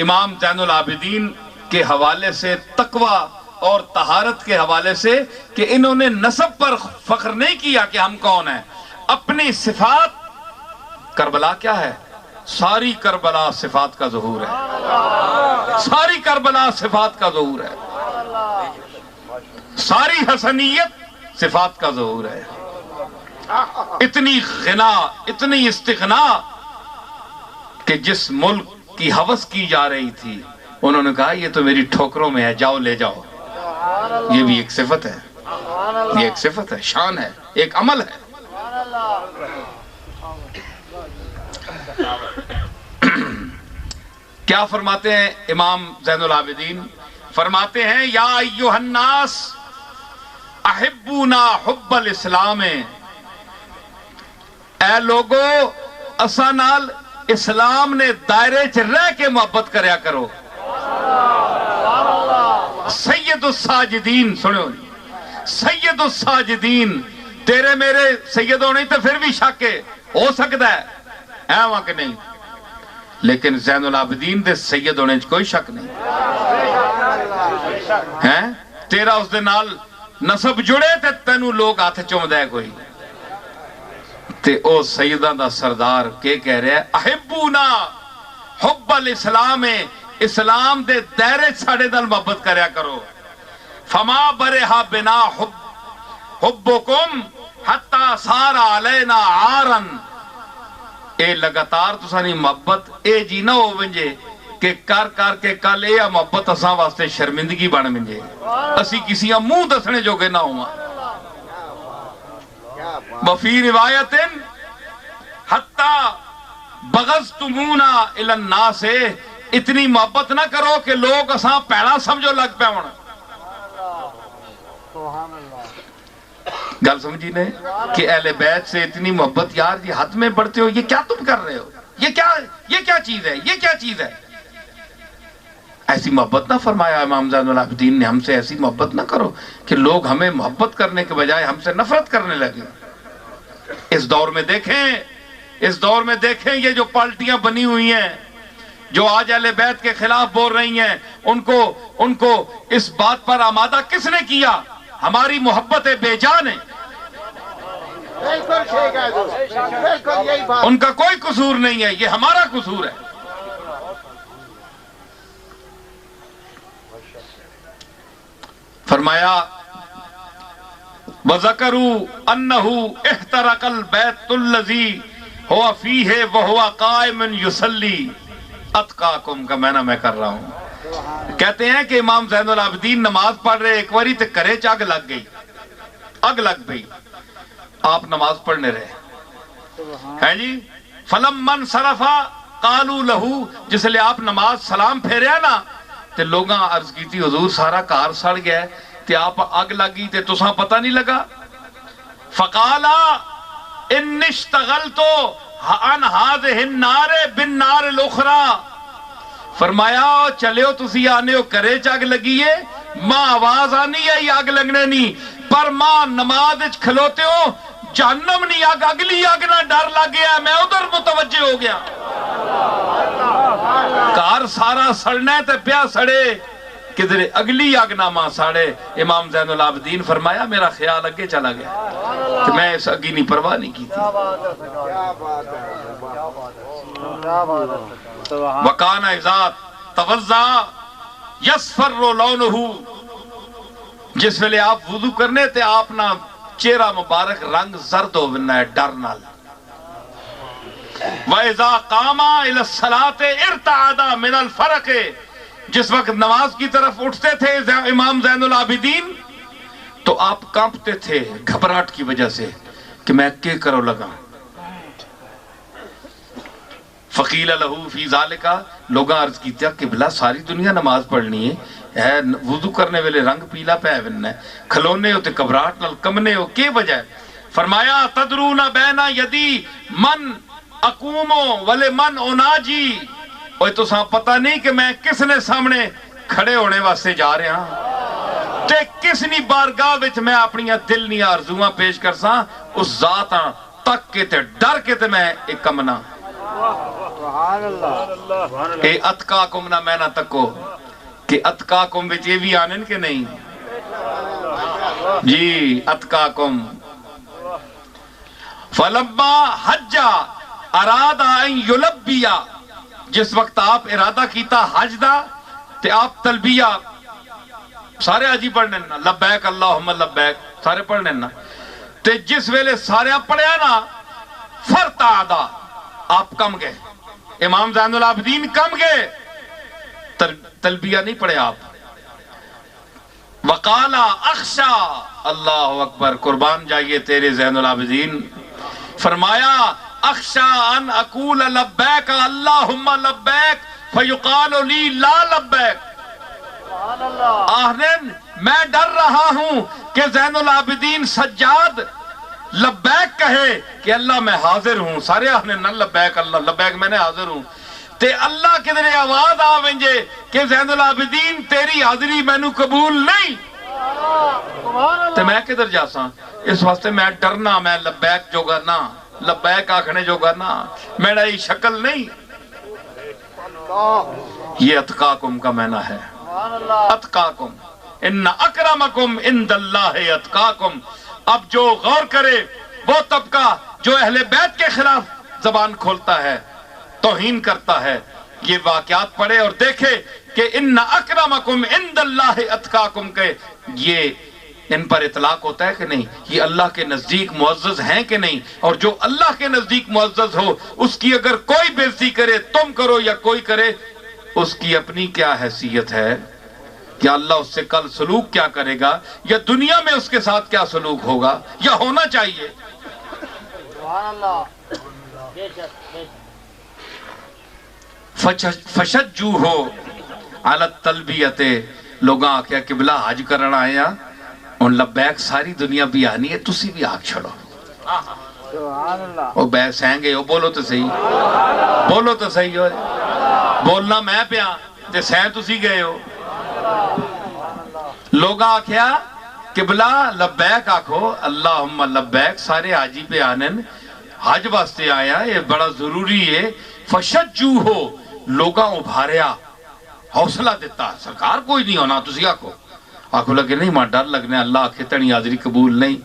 امام زین العابدین کے حوالے سے، تقویٰ اور طہارت کے حوالے سے، کہ انہوں نے نسب پر فخر نہیں کیا کہ ہم کون ہیں، اپنی صفات۔ کربلا کیا ہے؟ ساری کربلا صفات کا ظہور ہے، ساری کربلا صفات کا ظہور ہے، ساری حسنیت صفات کا ظہور ہے۔ اتنی غنا، اتنی استغنا کہ جس ملک کی ہوس کی جا رہی تھی، انہوں نے کہا یہ تو میری ٹھوکروں میں ہے، جاؤ لے جاؤ۔ یہ بھی ایک صفت ہے، یہ ایک صفت ہے، شان ہے، ایک عمل ہے۔ کیا فرماتے ہیں امام زین العابدین؟ فرماتے ہیں یا ایھا الناس احبونا حب الاسلام، اے لوگو اساں نال اسلام نے دائرے چ رہ کے محبت کریا کرو۔ سید الساجدین، سنو، سید الساجدین، تیرے میرے سید ہونے تو پھر بھی شک ہو سکتا ہے وہاں کہ نہیں، لیکن زین العابدین دے سید ہونے کوئی شک نہیں ہے۔ تیرا اس دے نال نسب جڑے تے تینوں لوگ ہاتھ چومدا ہے کوئی، تے او سیداں دا سردار کے کہہ رہے ہیں احبونا حب الاسلام، اسلام دے دائرے ساڑے نال محبت کریا کرو۔ فما برہا بنا حبکم حتی سار علینا عارن، اے لگاتار تسانی محبت اے جی نہ ہو ونجے کہ کر کر کے کل اے محبت اساں واسطے شرمندگی بن ونجے، اسی کسی منہ دسنے جو گے نہ ہوا۔ وفی روایت حتی بغضتمونا الی الناس، اتنی محبت نہ کرو کہ لوگ اساں پیڑا سمجھو لگ پہ ہونا۔ گل سمجھی نے کہ اہل بیت سے اتنی محبت، یار یہ حد میں بڑھتے ہو، یہ کیا تم کر رہے ہو، یہ کیا چیز ہے، یہ کیا چیز ہے؟ ایسی محبت نہ فرمایا امام زین العابدین نے، ہم سے ایسی محبت نہ کرو کہ لوگ ہمیں محبت کرنے کے بجائے ہم سے نفرت کرنے لگے۔ اس دور میں دیکھیں یہ جو پارٹیاں بنی ہوئی ہیں، جو آج اہل بیت کے خلاف بول رہی ہیں، ان کو اس بات پر آمادہ کس نے کیا؟ ہماری محبت بے جان ہے، ان کا کوئی قصور نہیں ہے، یہ ہمارا قصور ہے۔ فرمایا وَذَكَرُوا أَنَّهُ احْتَرَقَ الْبَيْتُ الَّذِي هُوَ فِيهِ وَهُوَ قَائِمٌ يُصَلِّي۔ اتقاکم کا معنی میں کر رہا ہوں۔ کہتے ہیں کہ امام زین العابدین نماز پڑھ رہے، ایک واری تے کرے چاگ لگ گئی، اگ لگ گئی، آپ نماز پڑھنے رہے ہیں جی۔ فَلَمَّا انصَرَفَ قَالُوا لَهُ، جس لئے آپ نماز سلام پھیرے نا تے لوگاں عرض کی تھی حضور سارا کار سڑ گیا ہے تے آپ اگ لگی تے تساں پتہ نہیں لگا۔ فَقَالَا إِنِّ اشْتَغَلْتُ عَنْ هَذِهِ النَّارِ بِالنَّارِ الْأُخْرَى، فرمایا چلے ہو تسی آنے ہو کرے چاگ لگیے، ماں آواز آنی ہے یا اگ لگنے نہیں، پر ماں نماز اچ کھلوتے ہو جہنم نہیں آگ اگلی آگ نہ ڈر لگ گیا، میں ادھر متوجہ ہو گیا۔ کار سارا سڑنا ہے تے پیا سڑے کدھر اگلی آگ نہ ماں ساڑے۔ امام زین العابدین فرمایا میرا خیال اگے چلا گیا کہ میں اس اگی نہیں پرواہ نہیں کی تھی۔ وَقَانَ اِذَا تَوَضَّأَ يَصْفَرُّ لَوْنُهُ، جس ویلے آپ وضو کرنے تے آپ نہ چہرہ مبارک رنگ زرد ہو بننا ہے ڈر نال۔ وَإِذَا قَامَ إِلَى الصَّلَاةِ ارْتَعَدَ مِنَ الْفَرَقِ، جس وقت نماز کی طرف اٹھتے تھے امام زین العابدین تو آپ کانپتے تھے گھبراہٹ کی وجہ سے کہ میں کیا کرو لگا۔ فقیل لہو فی ذالکا، لوگاں عرض کی تھا قبلہ ساری دنیا نماز پڑھنی ہے، وضو کرنے والے رنگ پیلا پہ بننا ہے، کھلونے ہوتے گھبراہٹ نال کمنے ہو کی وجہ ہے؟ فرمایا تدرون بین یدی من اقومو ولے من اناجی، اور تو ساں پتہ نہیں کہ میں کس نے سامنے کھڑے ہونے واسطے جا رہے ہاں تے کس نی بارگاہ وچ میں اپنی دل نی آرزواں پیش کر ساں، اس ذات تک کے تے ڈر کے تے میں ایک کمنا۔ اے اتقاکم نہ میں نہ تکو کہ اتقاکم وچ یہ بھی آنن کے نہیں جی اتقاکم۔ فلما حجا اراد ان یلبیا، جس وقت آپ ارادہ کیتا حج دا تے آپ تلبیہ سارے حجی پڑھنے نا لبیک اللہم لبیک سارے پڑھنے نا تے جس ویلے سارے پڑھیا نا فرتعدا، آپ کم گئے، امام زین العابدین کم گئے، تلبیہ نہیں پڑھے آپ۔ وقالا اخشا، اللہ اکبر، قربان جائیے تیرے زین العابدین، فرمایا اخشا ان اقول لبیک اللہم لبیک فیقال لی لا لبیک، آہنین میں ڈر رہا ہوں کہ زین العابدین سجاد لبیک کہے کہ اللہ میں حاضر ہوں، سارے آہنین نہ لبیک اللہ لبیک میں نے حاضر ہوں، تے اللہ کدھر آواز آوینجے کہ زین العابدین تیری حاضری میں نو قبول نہیں، تے میں کدھر جاساں؟ اس واسطے میں ڈرنا، میں لبیک جو گا نا، لبیک آکھنے جو گا نا، میرا یہ شکل نہیں۔ یہ اتقاکم کا معنی ہے، اتقاکم، ان اکرمکم عند اللہ اتقاکم۔ اب جو غور کرے وہ طبقہ جو اہل بیت کے خلاف زبان کھولتا ہے، توہین کرتا ہے، یہ واقعات پڑھے اور دیکھے کہ ان اکرمکم عند اللہ اتقاکم کے یہ ان پر اطلاق ہوتا ہے کہ نہیں، یہ اللہ کے نزدیک معزز ہیں کہ نہیں، اور جو اللہ کے نزدیک معزز ہو اس کی اگر کوئی بے عزتی کرے، تم کرو یا کوئی کرے، اس کی اپنی کیا حیثیت ہے، یا اللہ اس سے کل سلوک کیا کرے گا، یا دنیا میں اس کے ساتھ کیا سلوک ہوگا یا ہونا چاہیے۔ فشجو ہو علی التلبیت، لوگاں آکھیا قبلہ حج کرنا آیا ان لبیک ساری دنیا بھی آنی ہے، تسی بھی آگ چھڑو، او بے سینگے ہو، بولو تو صحیح، بولو تو صحیح ہو، بولنا میں پیا تے سین تسی گئے ہو۔ لوگاں آکھیا قبلہ لبیک آکھو، اللہم لبیک سارے حاجی پہ آنن، حج واسطے آیا، یہ بڑا ضروری ہے۔ فشجو ہو، لوگاں ابھاریا، حوصلہ دیتا، سرکار کوئی نہیں ہونا، تسی آکھو، آکھو لگے نہیں ماں ڈر لگنے، اللہ آکھے تنی حاضری قبول نہیں،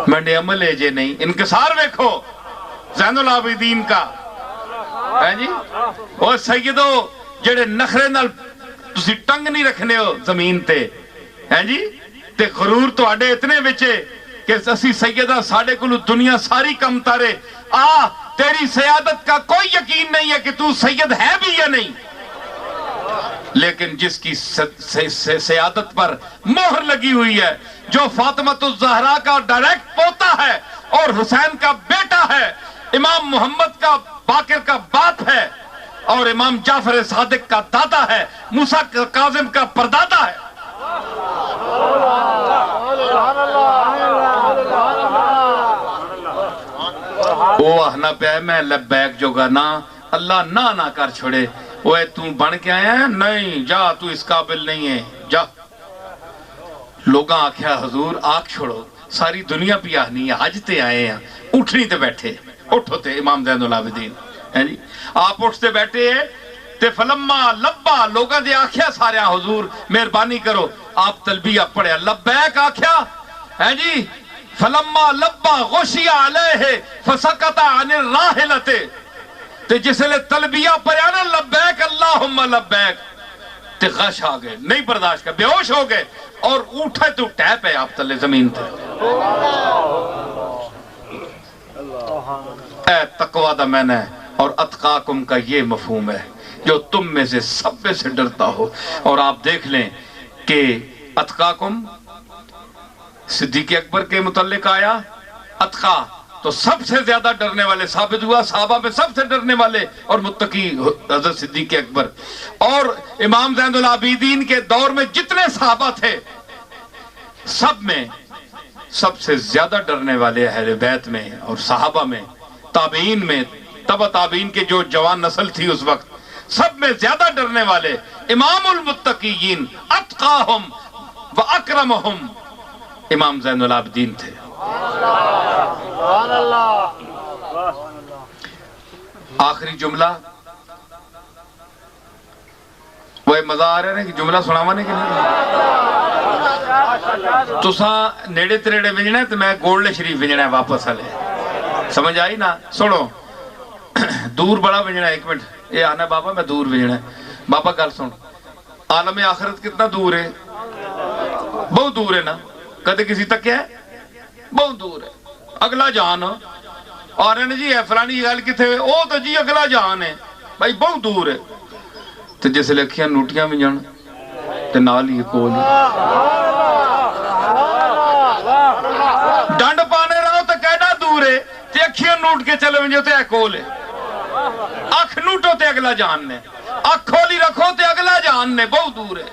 میں نے عمل ہے جے نہیں۔ انکسار ویکھو زین العابدین کا، ہے جی، اور سیدو جڑے نخرے نال تسی ٹنگ نہیں رکھنے ہو زمین تے، ہے جی، تے غرور تواڈے اتنے وچے کہ اسی سیدہ ساڑے کو دنیا ساری کم تارے تیری سیادت کا کوئی یقین نہیں ہے کہ تو سید ہے بھی یا نہیں، لیکن جس کی سیادت پر مہر لگی ہوئی ہے، جو فاطمہ الزہرا کا ڈائریکٹ پوتا ہے اور حسین کا بیٹا ہے، امام محمد کا باقر کا باپ ہے اور امام جعفر صادق کا دادا ہے، موسیٰ کاظم کا پردادا ہے۔ وہ آہنا پہ میں لبیک جو گا نا اللہ نہ کر چھوڑے، وہ تو بن کے آیا ہے نہیں جا، تو اس قابل نہیں ہے جا۔ لوگاں آکھیا حضور آکھ چھوڑو، ساری دنیا پہ آہنی ہے، حج تے آئے ہیں، اٹھنی تے بیٹھے اٹھو تے امام زین العابدین جی آپ اٹھتے بیٹھے تے فلما لبا لوگاں دے آکھیا سارے حضور مہربانی کرو، آپ تلبیہ پڑھے لبیک آکھیا ہے جی، فلما لبا غشی علیہ فسکت عن الراحلۃ، تے جس لئے تلبیہ پڑھا نا لبیک اللہم لبیک تے غش آ گئے، نہیں برداشت کر، بے ہوش ہو گئے اور اٹھے تو ٹیپ ہے آپ تلے زمین تے۔ اے تقوی دا میں نے اور اتقاکم کا یہ مفہوم ہے، جو تم میں سے سب میں سے ڈرتا ہو۔ اور آپ دیکھ لیں کہ اتقاکم صدیق اکبر کے متعلق آیا، اتقا تو سب سے زیادہ ڈرنے والے ثابت ہوا، صحابہ میں سب سے ڈرنے والے اور متقی حضرت صدیق اکبر۔ اور امام زین العابدین کے دور میں جتنے صحابہ تھے سب میں سب سے زیادہ ڈرنے والے اہل بیت میں اور صحابہ میں، تابعین میں، تبع تابعین کے جو جوان نسل تھی اس وقت، سب میں زیادہ ڈرنے والے امام المتقیین اتقاہم و اکرمہم امام زین العابدین تھے۔ آخری جملہ وہ مزہ آ رہا ہے کہ جملہ سناوانے کے نہیں تساں نیڑے تریڑے وجنا ہے تو میں گولڈ شریف وجنا ہے واپس آلے، سمجھ آئی نا؟ سنو دور بڑا وجنا ہے، ایک منٹ یہ آنا بابا میں دور وجنا ہے، بابا گل سن، عالم آخرت کتنا دور ہے؟ بہت دور ہے نا، کدے کسی تک کیا ہے؟ بہت دور ہے، اگلا جہان اور جی ہے فلانی گل کتنے وہ تو جی اگلا جہان ہے بھائی، بہت دور ہے۔ تو جس لکھیاں نوٹیاں بھی جان تے نال ہی کول ڈنڈ پانے رہو تو کیڈا دور ہے، تے اکھیاں نوٹ کے چلے ونجو تے کول ہے، اکھ نوٹو تے اگلا جہان نے، اکھ کھولی رکھو تے اگلا جہان نے، بہت دور ہے۔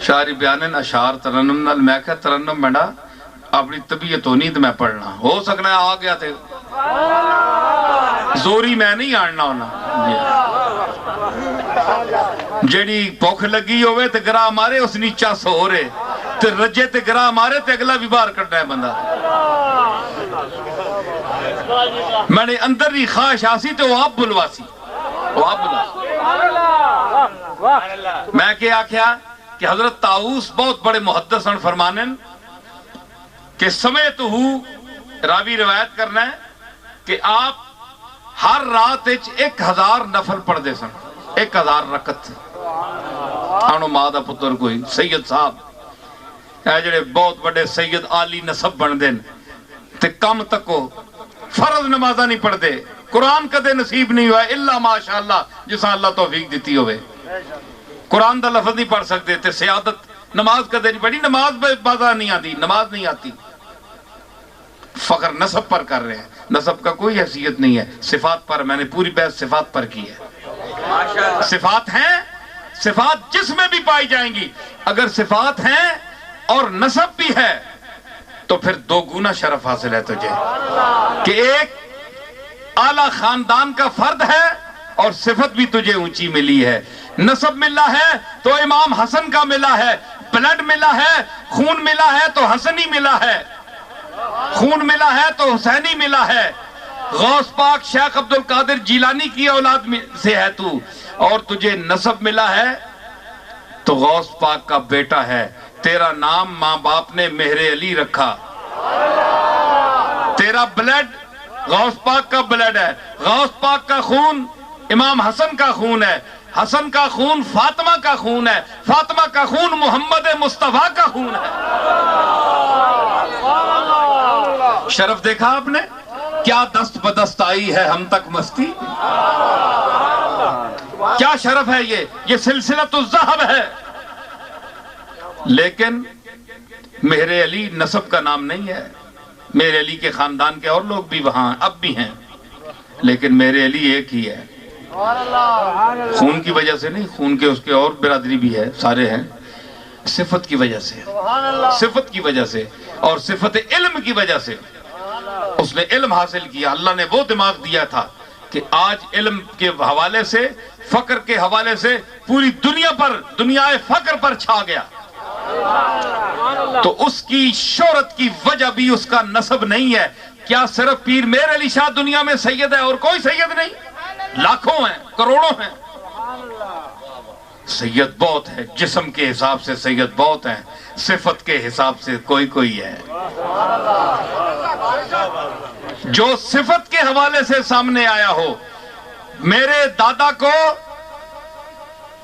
شاعری بیانن اشعار ترنم نال، میں کہا ترنم بڑا اپنی طبیعت ہونی تو میں پڑھنا، ہو سکنا ہے آ گیا تھے زوری میں نہیں آڑنا ہونا، جیڑی پوکھ لگی ہوئے تے گراہ مارے اس نیچا سو رہے تے رجے تے گراہ مارے تے اگلا بھی باہر کرنا ہے بندہ۔ میں نے اندر ہی خواہش آسی تے وہ آپ بلواسی، وہ آپ بلواسی۔ میں کیا کیا کہ حضرت طاؤس بہت بڑے محدث ہیں فرمانن کہ سمیت ہو راوی روایت کرنا ہے کہ آپ ہر رات 1000 نفل پڑھ دے سن، 1000 رکعت۔ آنو ماں دا پتر کوئی سید صاحب اے جڑے بہت بڑے سید عالی نسب بن دین تے کم تکو فرض نمازہ نہیں پڑھ دے، قرآن کدے نصیب نہیں ہوا الا ماشاءاللہ جسا اللہ توفیق دیتی ہوئے، قرآن دا لفظ نہیں پڑھ سکتے تے سیادت نماز کدے نہیں پڑھی، نماز بازا نہیں آتی، نماز نہیں آتی، فخر نسب پر کر رہے ہیں، نسب کا کوئی حیثیت نہیں ہے، صفات پر میں نے پوری بحث صفات پر کی ہے۔ صفات ہیں، صفات جس میں بھی پائی جائیں گی، اگر صفات ہیں اور نسب بھی ہے تو پھر 2 گنا شرف حاصل ہے تجھے کہ ایک اعلیٰ خاندان کا فرد ہے اور صفت بھی تجھے اونچی ملی ہے، نسب ملا ہے تو امام حسن کا ملا ہے، بلڈ ملا ہے، خون ملا ہے تو حسنی ملا ہے، خون ملا ہے تو حسینی ملا ہے، غوث پاک شیخ عبدالقادر جیلانی کی اولاد سے ہے تو، اور تجھے نسب ملا ہے تو غوث پاک کا بیٹا ہے، تیرا نام ماں باپ نے مہر علی رکھا. تیرا بلڈ غوث پاک کا بلڈ ہے. غوث پاک کا خون امام حسن کا خون ہے. حسن کا خون فاطمہ کا خون ہے. فاطمہ کا خون محمد مصطفیٰ کا خون ہے. شرف دیکھا آپ نے؟ کیا دست بدست آئی ہے ہم تک مستی. کیا شرف ہے یہ سلسلۃ الذہب ہے. لیکن مہر علی نسب کا نام نہیں ہے. مہر علی کے خاندان کے اور لوگ بھی وہاں اب بھی ہیں، لیکن مہر علی ایک ہی ہے. خون کی وجہ سے نہیں، خون کے اس کے اور برادری بھی ہے، سارے ہیں. صفت کی وجہ سے، صفت کی وجہ سے اور صفت علم کی وجہ سے اس نے علم حاصل کیا. اللہ نے وہ دماغ دیا تھا کہ آج علم کے حوالے سے، فقر کے حوالے سے پوری دنیا پر، دنیا فقر پر چھا گیا. تو اس کی شہرت کی وجہ بھی اس کا نسب نہیں ہے. کیا صرف پیر مہر علی شاہ دنیا میں سید ہے اور کوئی سید نہیں؟ لاکھوں ہیں، کروڑوں ہیں. سید بہت ہے، جسم کے حساب سے سید بہت ہیں، صفت کے حساب سے کوئی ہے. جو صفت کے حوالے سے سامنے آیا ہو. میرے دادا کو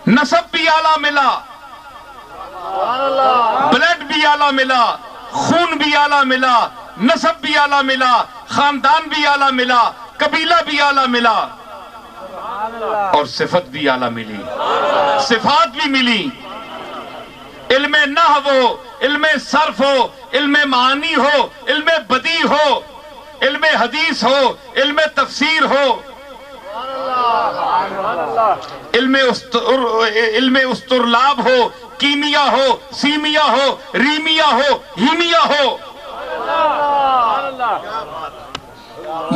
نسب بھی اعلیٰ ملا، بلڈ بھی اعلیٰ ملا، خون بھی اعلیٰ ملا، نسب بھی اعلیٰ ملا، خاندان بھی اعلیٰ ملا، قبیلہ بھی اعلیٰ ملا، اور صفت بھی اعلیٰ ملی، صفات بھی ملی. علم نحو ہو، علم صرف ہو، علم معانی ہو، علم بدیع ہو، علم حدیث ہو، علم تفسیر ہو، علم استرلاب ہو، کیمیا ہو، سیمیا ہو، ریمیا ہو، ہیمیا ہو.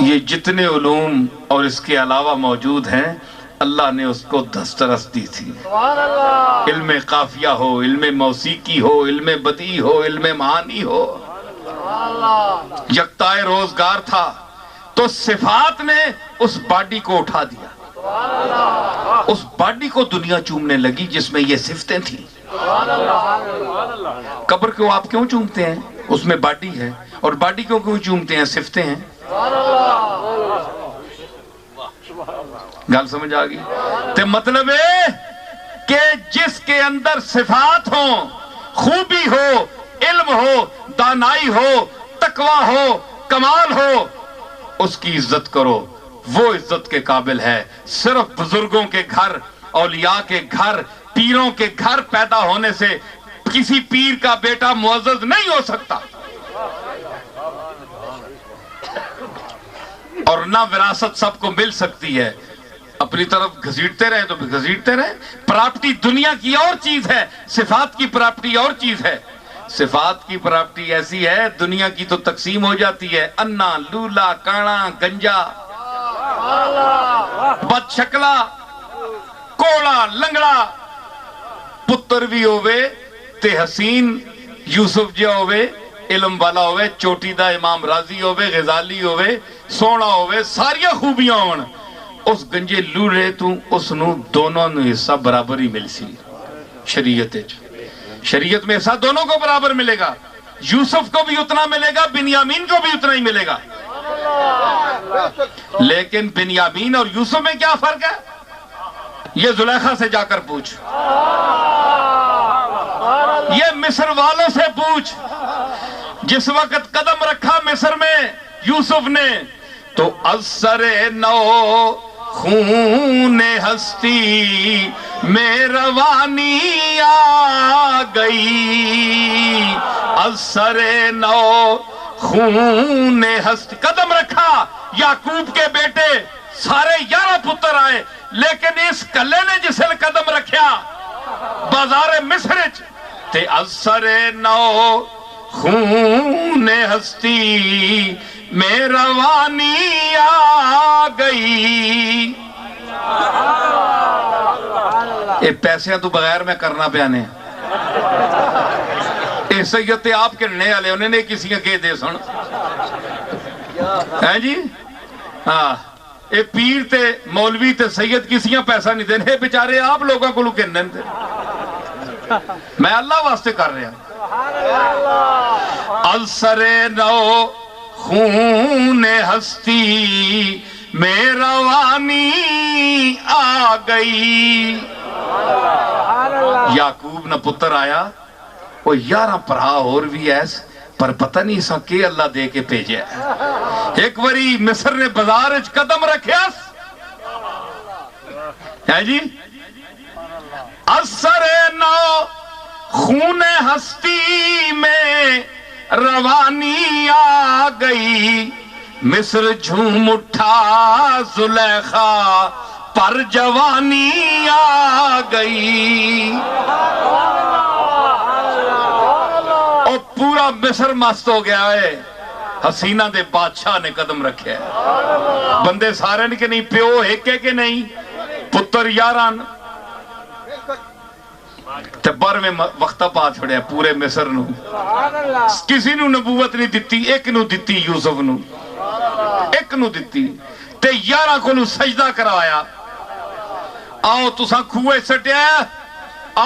یہ جتنے علوم اور اس کے علاوہ موجود ہیں، اللہ نے اس کو دسترس دی تھی. علم قافیہ ہو، علم موسیقی ہو، علم بدیع ہو، علم معانی ہو. یکتائے روزگار تھا تو صفات نے اس باڈی کو اٹھا دیا. اس باڈی کو دنیا چومنے لگی جس میں یہ صفتیں تھیں. قبر کو آپ کیوں چومتے ہیں؟ اس میں باڈی ہے. اور باڈی کو کیوں چومتے ہیں؟ صفتیں ہیں. گل سمجھ آ گئی؟ تے مطلب ہے کہ جس کے اندر صفات ہوں، خوبی ہو، علم ہو، دانائی ہو، تقوی ہو، کمال ہو، اس کی عزت کرو. وہ عزت کے قابل ہے. صرف بزرگوں کے گھر، اولیاء کے گھر، پیروں کے گھر پیدا ہونے سے کسی پیر کا بیٹا معزز نہیں ہو سکتا. اور نہ وراثت سب کو مل سکتی ہے. اپنی طرف گھسیٹتے رہیں تو گھسیٹتے رہیں. پراپرٹی دنیا کی اور چیز ہے، صفات کی پراپرٹی اور چیز ہے. صفات کی پراپرٹی ایسی ہے، دنیا کی تو تقسیم ہو جاتی ہے. انا، لولا، کانا، گنجا، بد شکلا، کوڑا، لنگڑا. پتر بھی ہوئے تے حسین یوسف جا ہوئے، علم والا ہوئے، چوٹی دا امام راضی ہوئے، غزالی ہوئے، سونا ہوئے، ساریاں خوبیاں ہون. اس گنجے لوڑے تو اس نو دونوں نو حصہ برابر ہی مل سی. شریعت میں حصہ دونوں کو برابر ملے گا. یوسف کو بھی اتنا ملے گا، بنیامین کو بھی اتنا ہی ملے گا. لیکن بنیامین اور یوسف میں کیا فرق ہے؟ یہ زلیخا سے جا کر پوچھ، یہ مصر والوں سے پوچھ. جس وقت قدم رکھا مصر میں یوسف نے تو اثر نو خون ہستی میں روانی آ گئی. اثر نو خون ہستی، قدم رکھا. یعقوب کے بیٹے سارے 11 پتر آئے، لیکن اس کلے نے جسے قدم رکھیا بازار مصر تے اثر نو خون ہستی میں روانی آ گئی. یہ پیسے تو بغیر میں کرنا پیانے اے سید آپ کے نئے والے انہیں نے کسی کے دے سن ہے جی. ہاں اے پیر تے مولوی تے سید کسیاں پیسہ نہیں دینے بیچارے آپ لوگاں کو لکن دے. میں اللہ واسطے کر رہا السر نو خون ہستی میں روانی آ گئی. یعقوب نہ پتر آیا وہ 11 پرا اور بھی ایس پر پتہ نہیں سا کہ اللہ دے کے بھیجے. ایک وری مصر نے بازار وچ قدم رکھیا ہے جی. اثر نو خون ہستی میں روانی آ گئی. مصر جھوم اٹھا زلیخا پر جوانی آ گئی. اور پورا مصر مست ہو گیا ہے. حسینہ دے بادشاہ نے قدم رکھے ہے. بندے سارے نے کہ نہیں پیو ایک ہے کہ نہیں پتر 11 تے بر میں وقتہ پا چھڑیا پورے مصر نو. کسی نو نبوت نہیں دتی ایک نو دتی یوسف نو ایک نو دتی تے 11 کو نو سجدہ کروایا. آؤ تساں کھوئے سٹیا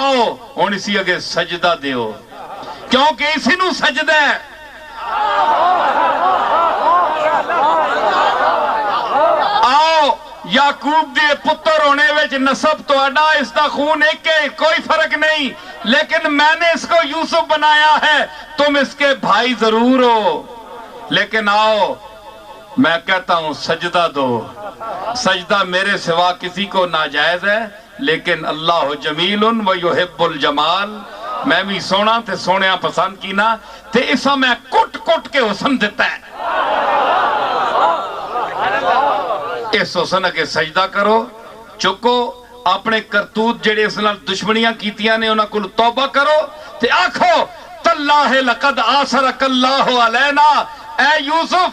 آؤ ہن اسی اگے سجدہ دیو کیونکہ اسی نو سجدہ ہے. آؤ یعقوب دے پتر ہونے وچ نسب تو اڈا اس دا خون ایک ہے کوئی فرق نہیں لیکن میں نے اس کو یوسف بنایا ہے تم اس کے بھائی ضرور ہو. لیکن آؤ میں کہتا ہوں سجدہ دو. سجدہ میرے سوا کسی کو ناجائز ہے لیکن اللہ جمیل و یحب الجمال. میں بھی سونا تے سونیا پسند کینا تے اسا میں کٹ کٹ کے حسن دیتا ہے. اس حسن کے سجدہ کرو چکو اپنے کرتوت جڑے اس نال دشمنیاں کیتیاں نے انہاں کل توبہ کرو تے آکھو تاللہ لقد آثرک اللہ علینا. اے یوسف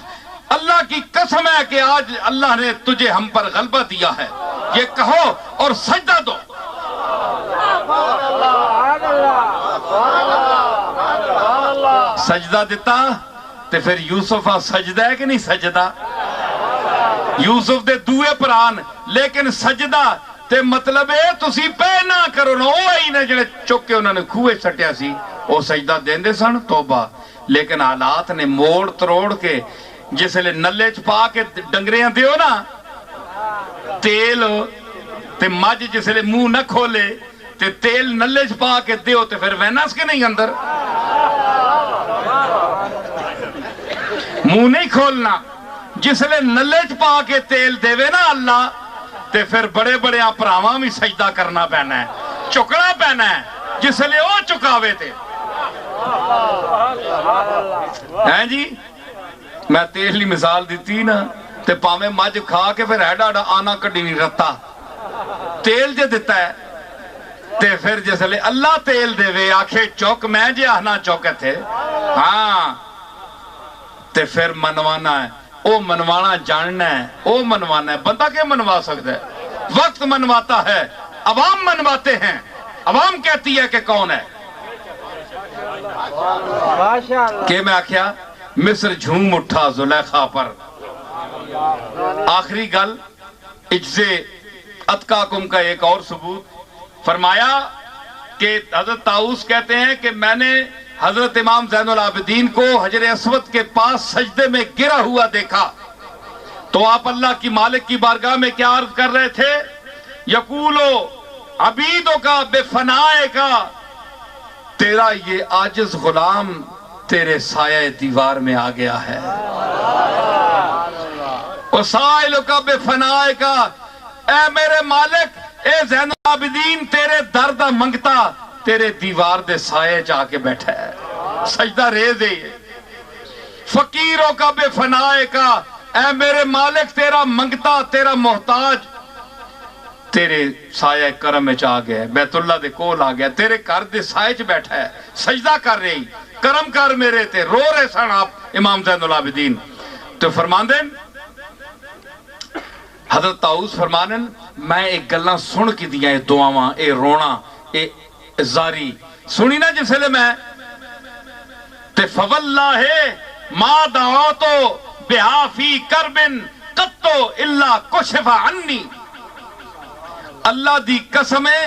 اللہ کی قسم ہے کہ آج اللہ نے تجھے ہم پر غلبہ دیا ہے یہ کہو اور سجدہ دو. سجدہ دیتا تے پھر یوسف سجدہ ہے کہ نہیں سجدہ. یوسف دے دوے پران لیکن سجدہ تے مطلب ہے تسی پہ نہ کرو نا. وہ ہی نے جڑے چک کے انہوں نے کھوئے سٹیا سی وہ سجدہ دیندے سن توبہ. لیکن حالات نے موڑ تروڑ کے جس لئے نلے چھپا کے ڈنگریاں دیو نا تیل تے مجھ جس لئے منہ نہ کھولے تے تیل نلے چھپا کے دیو تے پھر وینس کے نہیں اندر منہ نہیں کھولنا. جس لئے نلے چھپا کے تیل دیوے نا اللہ تے پھر بڑے بڑے پراواں بھی سجدہ کرنا پینا ہے چکنا پینا ہے جس لئے وہ چکاوے تھے. ہیں جی میں تیل لی مثال دیتی نا تے پاویں مجھ کھا کے پھر ایڈا ایڈا آنا کڈی نہیں رتا تیل جے دیتا ہے تے پھر جس لئے اللہ تیل دے وے آکھے چوک میں جے آنا چوکے تھے ہاں تے پھر منوانا ہے. او منوانا جاننا ہے او منوانا ہے. بندہ کیا منوا سکتا ہے وقت منواتا ہے عوام منواتے ہیں. عوام کہتی ہے کہ کون ہے کہ میں آکھیا مصر جھوم اٹھا زلیخا پر. آخری گل اجزے اتقاکم کا ایک اور ثبوت فرمایا کہ حضرت طاؤس کہتے ہیں کہ میں نے حضرت امام زین العابدین کو حجر اسود کے پاس سجدے میں گرا ہوا دیکھا تو آپ اللہ کی مالک کی بارگاہ میں کیا عرض کر رہے تھے یقولو عبیدوں کا بے فنائے کا تیرا یہ عاجز غلام تیرے سایہ دیوار میں آ گیا ہے. وسائلوں کا بے فنائے کا اے میرے مالک اے زین العابدین تیرے درد منگتا تیرے دیوار دے سائے جا کے بیٹھا ہے. سجدہ ریز ہے. فقیروں کا بے فنائے کا اے میرے مالک تیرا منگتا تیرا محتاج تیرے سایہ کرم میں چاہ گیا بیت اللہ دے کول آ گیا تیرے گھر دے سائے چ بیٹھا ہے سجدہ کر رہی کرم کر میرے تے رو رہے سن آپ امام زین العابدین. تو فرماندے حضرت طاؤس فرمانے میں ایک گلاں سن کی دیا اے دعاواں اے رونا اے زاری سنی نا جس لئے میں تے فواللہ ما دعوتو بہا فی کربن قطو اللہ کشف عنی. اللہ دی قسم ہے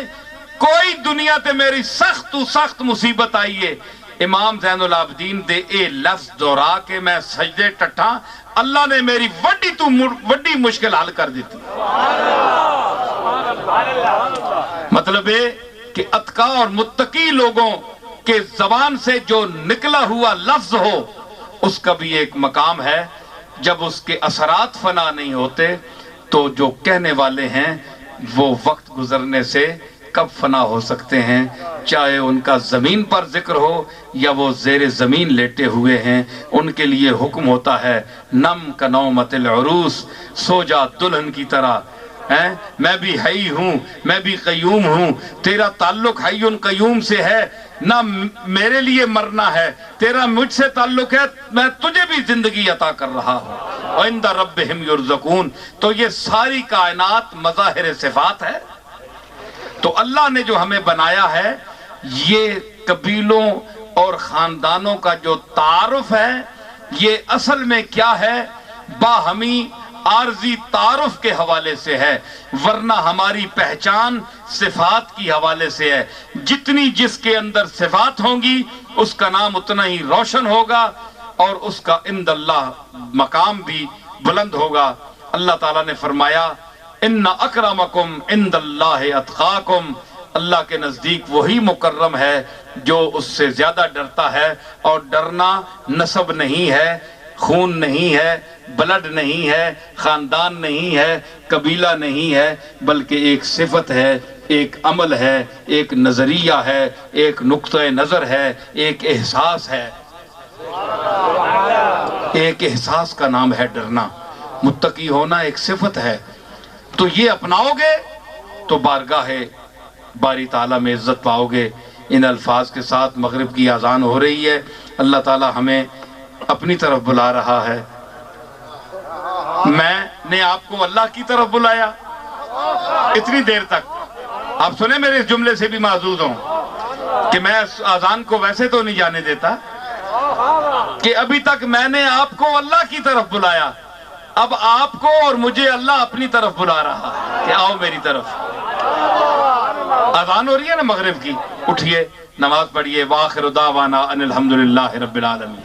کوئی دنیا تے میری سخت مصیبت آئی ہے امام زین العابدین دے اے لفظ دہرا کے میں سجدے ٹٹھا، اللہ نے میری وڈی مشکل حل کر دیتی۔ مطلب ہے کہ اتقا اور متقی لوگوں کے زبان سے جو نکلا ہوا لفظ ہو اس کا بھی ایک مقام ہے۔ جب اس کے اثرات فنا نہیں ہوتے تو جو کہنے والے ہیں وہ وقت گزرنے سے کب فنا ہو سکتے ہیں، چاہے ان کا زمین پر ذکر ہو یا وہ زیر زمین لیٹے ہوئے ہیں، ان کے لیے حکم ہوتا ہے نم کنومت العروس، سو جا دلہن کی طرح۔ میں بھی حی ہوں، میں بھی قیوم ہوں، تیرا تعلق حی قیوم سے ہے، نہ میرے لیے مرنا ہے، تیرا مجھ سے تعلق ہے، میں تجھے بھی زندگی عطا کر رہا ہوں۔ وَعِنْدَ رَبِّهِمْ يُرْزَقُونَ۔ تو یہ ساری کائنات مظاہر صفات ہے۔ تو اللہ نے جو ہمیں بنایا ہے، یہ قبیلوں اور خاندانوں کا جو تعارف ہے، یہ اصل میں کیا ہے؟ باہمی عارضی تعارف کے حوالے سے ہے، ورنہ ہماری پہچان صفات کی حوالے سے ہے۔ جتنی جس کے اندر صفات ہوں گی اس کا نام اتنا ہی روشن ہوگا اور اس کا عند اللہ مقام بھی بلند ہوگا۔ اللہ تعالیٰ نے فرمایا ان اکرمکم عند اللہ اتقاکم، اللہ کے نزدیک وہی مکرم ہے جو اس سے زیادہ ڈرتا ہے، اور ڈرنا نسب نہیں ہے، خون نہیں ہے، بلڈ نہیں ہے، خاندان نہیں ہے، قبیلہ نہیں ہے، بلکہ ایک صفت ہے، ایک عمل ہے، ایک نظریہ ہے، ایک نقطہ نظر ہے، ایک احساس ہے۔ ایک احساس کا نام ہے ڈرنا۔ متقی ہونا ایک صفت ہے۔ تو یہ اپناؤ گے تو بارگاہ باری تعالیٰ میں عزت پاؤ گے۔ ان الفاظ کے ساتھ مغرب کی اذان ہو رہی ہے۔ اللہ تعالیٰ ہمیں اپنی طرف بلا رہا ہے۔ میں نے آپ کو اللہ کی طرف بلایا اتنی دیر تک۔ آپ سنیں میرے اس جملے سے بھی معزوز ہوں کہ میں اذان کو ویسے تو نہیں جانے دیتا کہ ابھی تک میں نے آپ کو اللہ کی طرف بلایا، اب آپ کو اور مجھے اللہ اپنی طرف بلا رہا ہے کہ آؤ میری طرف۔ اذان ہو رہی ہے نا مغرب کی، اٹھئے نماز پڑھیے۔ وآخر دعوانا ان الحمدللہ رب العالمین۔